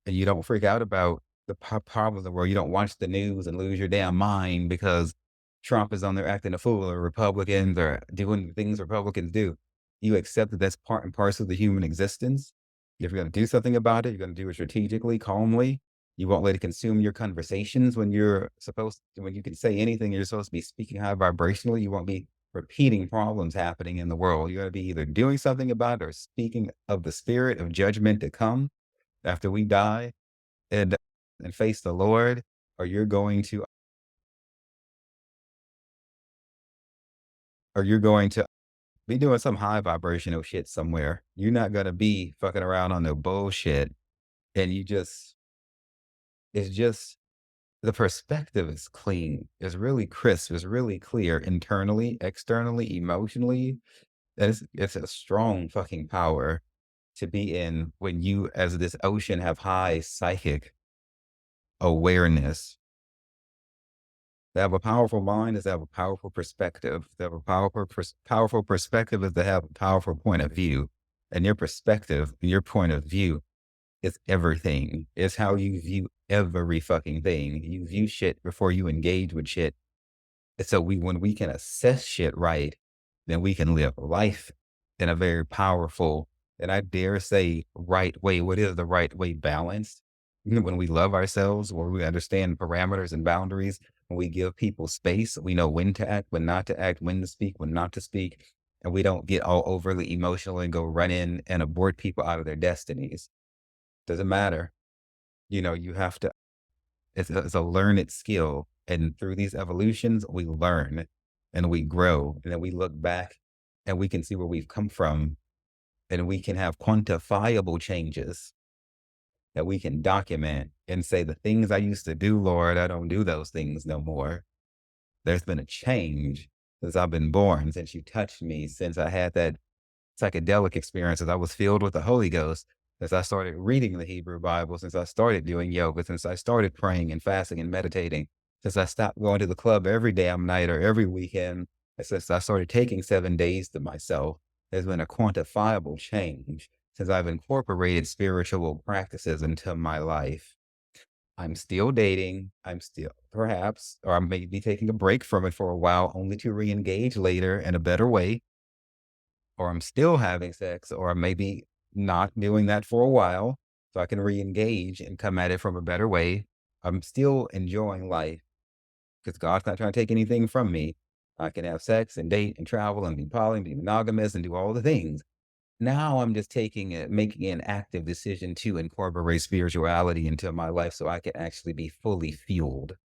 And you don't freak out about the problems of the world. You don't watch the news and lose your damn mind because Trump is on there acting a fool or Republicans are doing the things Republicans do. You accept that that's part and parcel of the human existence. If you're going to do something about it, you're going to do it strategically, calmly. You won't let it consume your conversations when when you can say anything, you're supposed to be speaking high vibrationally. You won't be repeating problems happening in the world. You're going to be either doing something about it or speaking of the spirit of judgment to come after we die and face the Lord, or you're going to be doing some high vibrational shit somewhere. You're not gonna be fucking around on no bullshit. And it's just the perspective is clean. It's really crisp. It's really clear internally, externally, emotionally. And it's a strong fucking power to be in when you, as this ocean, have high psychic awareness. To have a powerful mind is to have a powerful perspective. To have a powerful perspective is to have a powerful point of view. And your perspective, your point of view is everything. It's how you view every fucking thing. You view shit before you engage with shit. And so when we can assess shit right, then we can live life in a very powerful, and I dare say right way. What is the right way? Balanced. When we love ourselves, where we understand parameters and boundaries, when we give people space, we know when to act, when not to act, when to speak, when not to speak, and we don't get all overly emotional and go run in and abort people out of their destinies. Doesn't matter. You have to, it's a learned skill. And through these evolutions, we learn and we grow. And then we look back and we can see where we've come from. And we can have quantifiable changes that we can document and say, the things I used to do, Lord, I don't do those things no more. There's been a change since I've been born, since you touched me, since I had that psychedelic experience, as I was filled with the Holy Ghost, since I started reading the Hebrew Bible, since I started doing yoga, since I started praying and fasting and meditating, since I stopped going to the club every damn night or every weekend, and since I started taking 7 days to myself. There's been a quantifiable change since I've incorporated spiritual practices into my life. I'm still dating. I'm still, perhaps, or I may be taking a break from it for a while, only to re-engage later in a better way. Or I'm still having sex, or I may be not doing that for a while, so I can re-engage and come at it from a better way. I'm still enjoying life because God's not trying to take anything from me. I can have sex and date and travel and be poly, be monogamous and do all the things. Now I'm just making an active decision to incorporate spirituality into my life so I can actually be fully fueled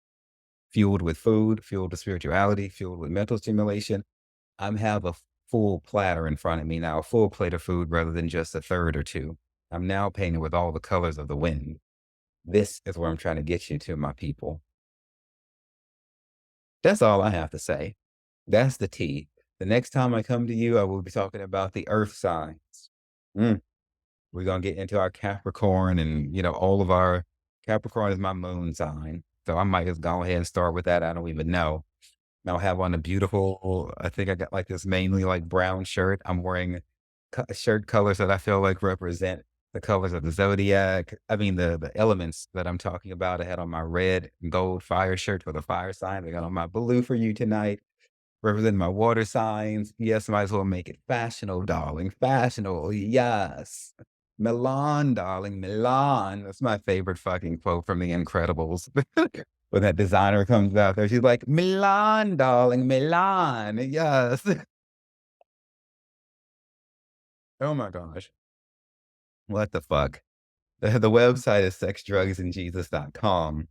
with food, fueled with spirituality, fueled with mental stimulation. Have a full platter in front of me now, a full plate of food rather than just a third or two. I'm now painted with all the colors of the wind. This is where I'm trying to get you to, my people. That's all I have to say. That's the tea. The next time I come to you, I will be talking about the earth signs. Mm. We're going to get into our Capricorn and, all of our Capricorn is my moon sign. So I might just go ahead and start with that. I don't even know. I'll have on a beautiful, I think I got like this mainly like brown shirt. I'm wearing shirt colors that I feel like represent the colors of the Zodiac. I mean, the elements that I'm talking about. I had on my red and gold fire shirt for the fire sign. I got on my blue for you tonight, representing my water signs. Yes, might as well make it fashionable, darling. Fashionable, yes. Milan, darling, Milan. That's my favorite fucking quote from The Incredibles. When that designer comes out there, she's like, Milan, darling, Milan. Yes. Oh my gosh. What the fuck? The website is sexdrugsandjesus.com.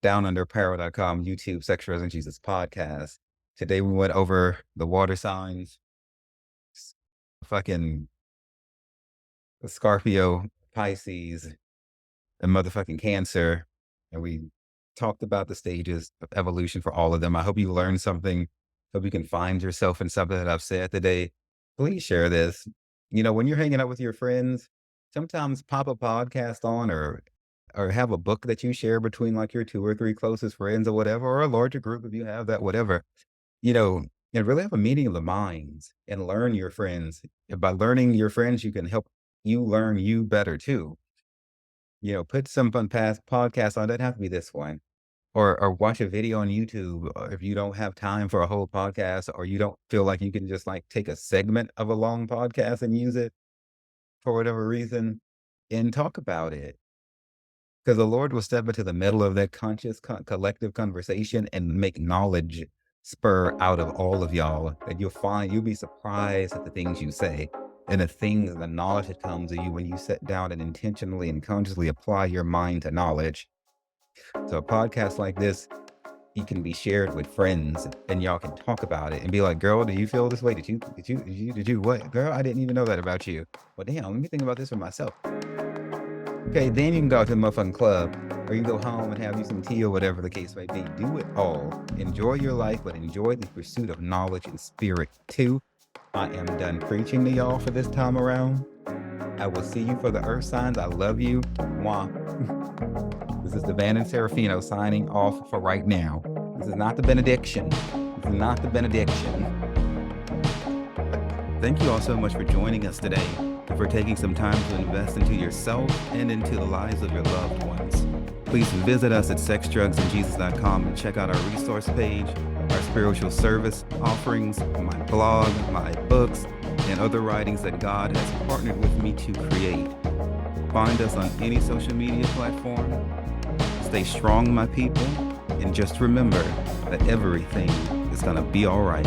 Downunderapparel.com, YouTube, Sex, Drugs, and Jesus podcast. Today we went over the water signs, fucking Scorpio, Pisces, and motherfucking Cancer. And we talked about the stages of evolution for all of them. I hope you learned something. Hope you can find yourself in something that I've said today. Please share this. When you're hanging out with your friends, sometimes pop a podcast on or have a book that you share between like your 2 or 3 closest friends or whatever, or a larger group if you have that, whatever. And really have a meeting of the minds and learn your friends. And by learning your friends, you can help you learn you better too. Put some fun past podcasts on. It doesn't have to be this one. Or watch a video on YouTube if you don't have time for a whole podcast, or you don't feel like you can just like take a segment of a long podcast and use it for whatever reason and talk about it. Because the Lord will step into the middle of that conscious collective conversation and make knowledge spur out of all of y'all. And you'll be surprised at the things you say and the knowledge that comes to you when you sit down and intentionally and consciously apply your mind to knowledge. So a podcast like this, it can be shared with friends and y'all can talk about it and be like, girl, do you feel this way? Did you what? Girl, I didn't even know that about you. Well, damn, let me think about this for myself. Okay, then you can go to the motherfucking club, or you can go home and have you some tea or whatever the case may be. Do it all. Enjoy your life, but enjoy the pursuit of knowledge and spirit too. I am done preaching to y'all for this time around. I will see you for the earth signs. I love you. Mwah. This is DeVannonSeraphino signing off for right now. This is not the benediction. This is not the benediction. Thank you all so much for joining us today and for taking some time to invest into yourself and into the lives of your loved ones. Please visit us at sexdrugsandjesus.com and check out our resource page, our spiritual service offerings, my blog, my books, and other writings that God has partnered with me to create. Find us on any social media platform. Stay strong, my people, and just remember that everything is going to be all right.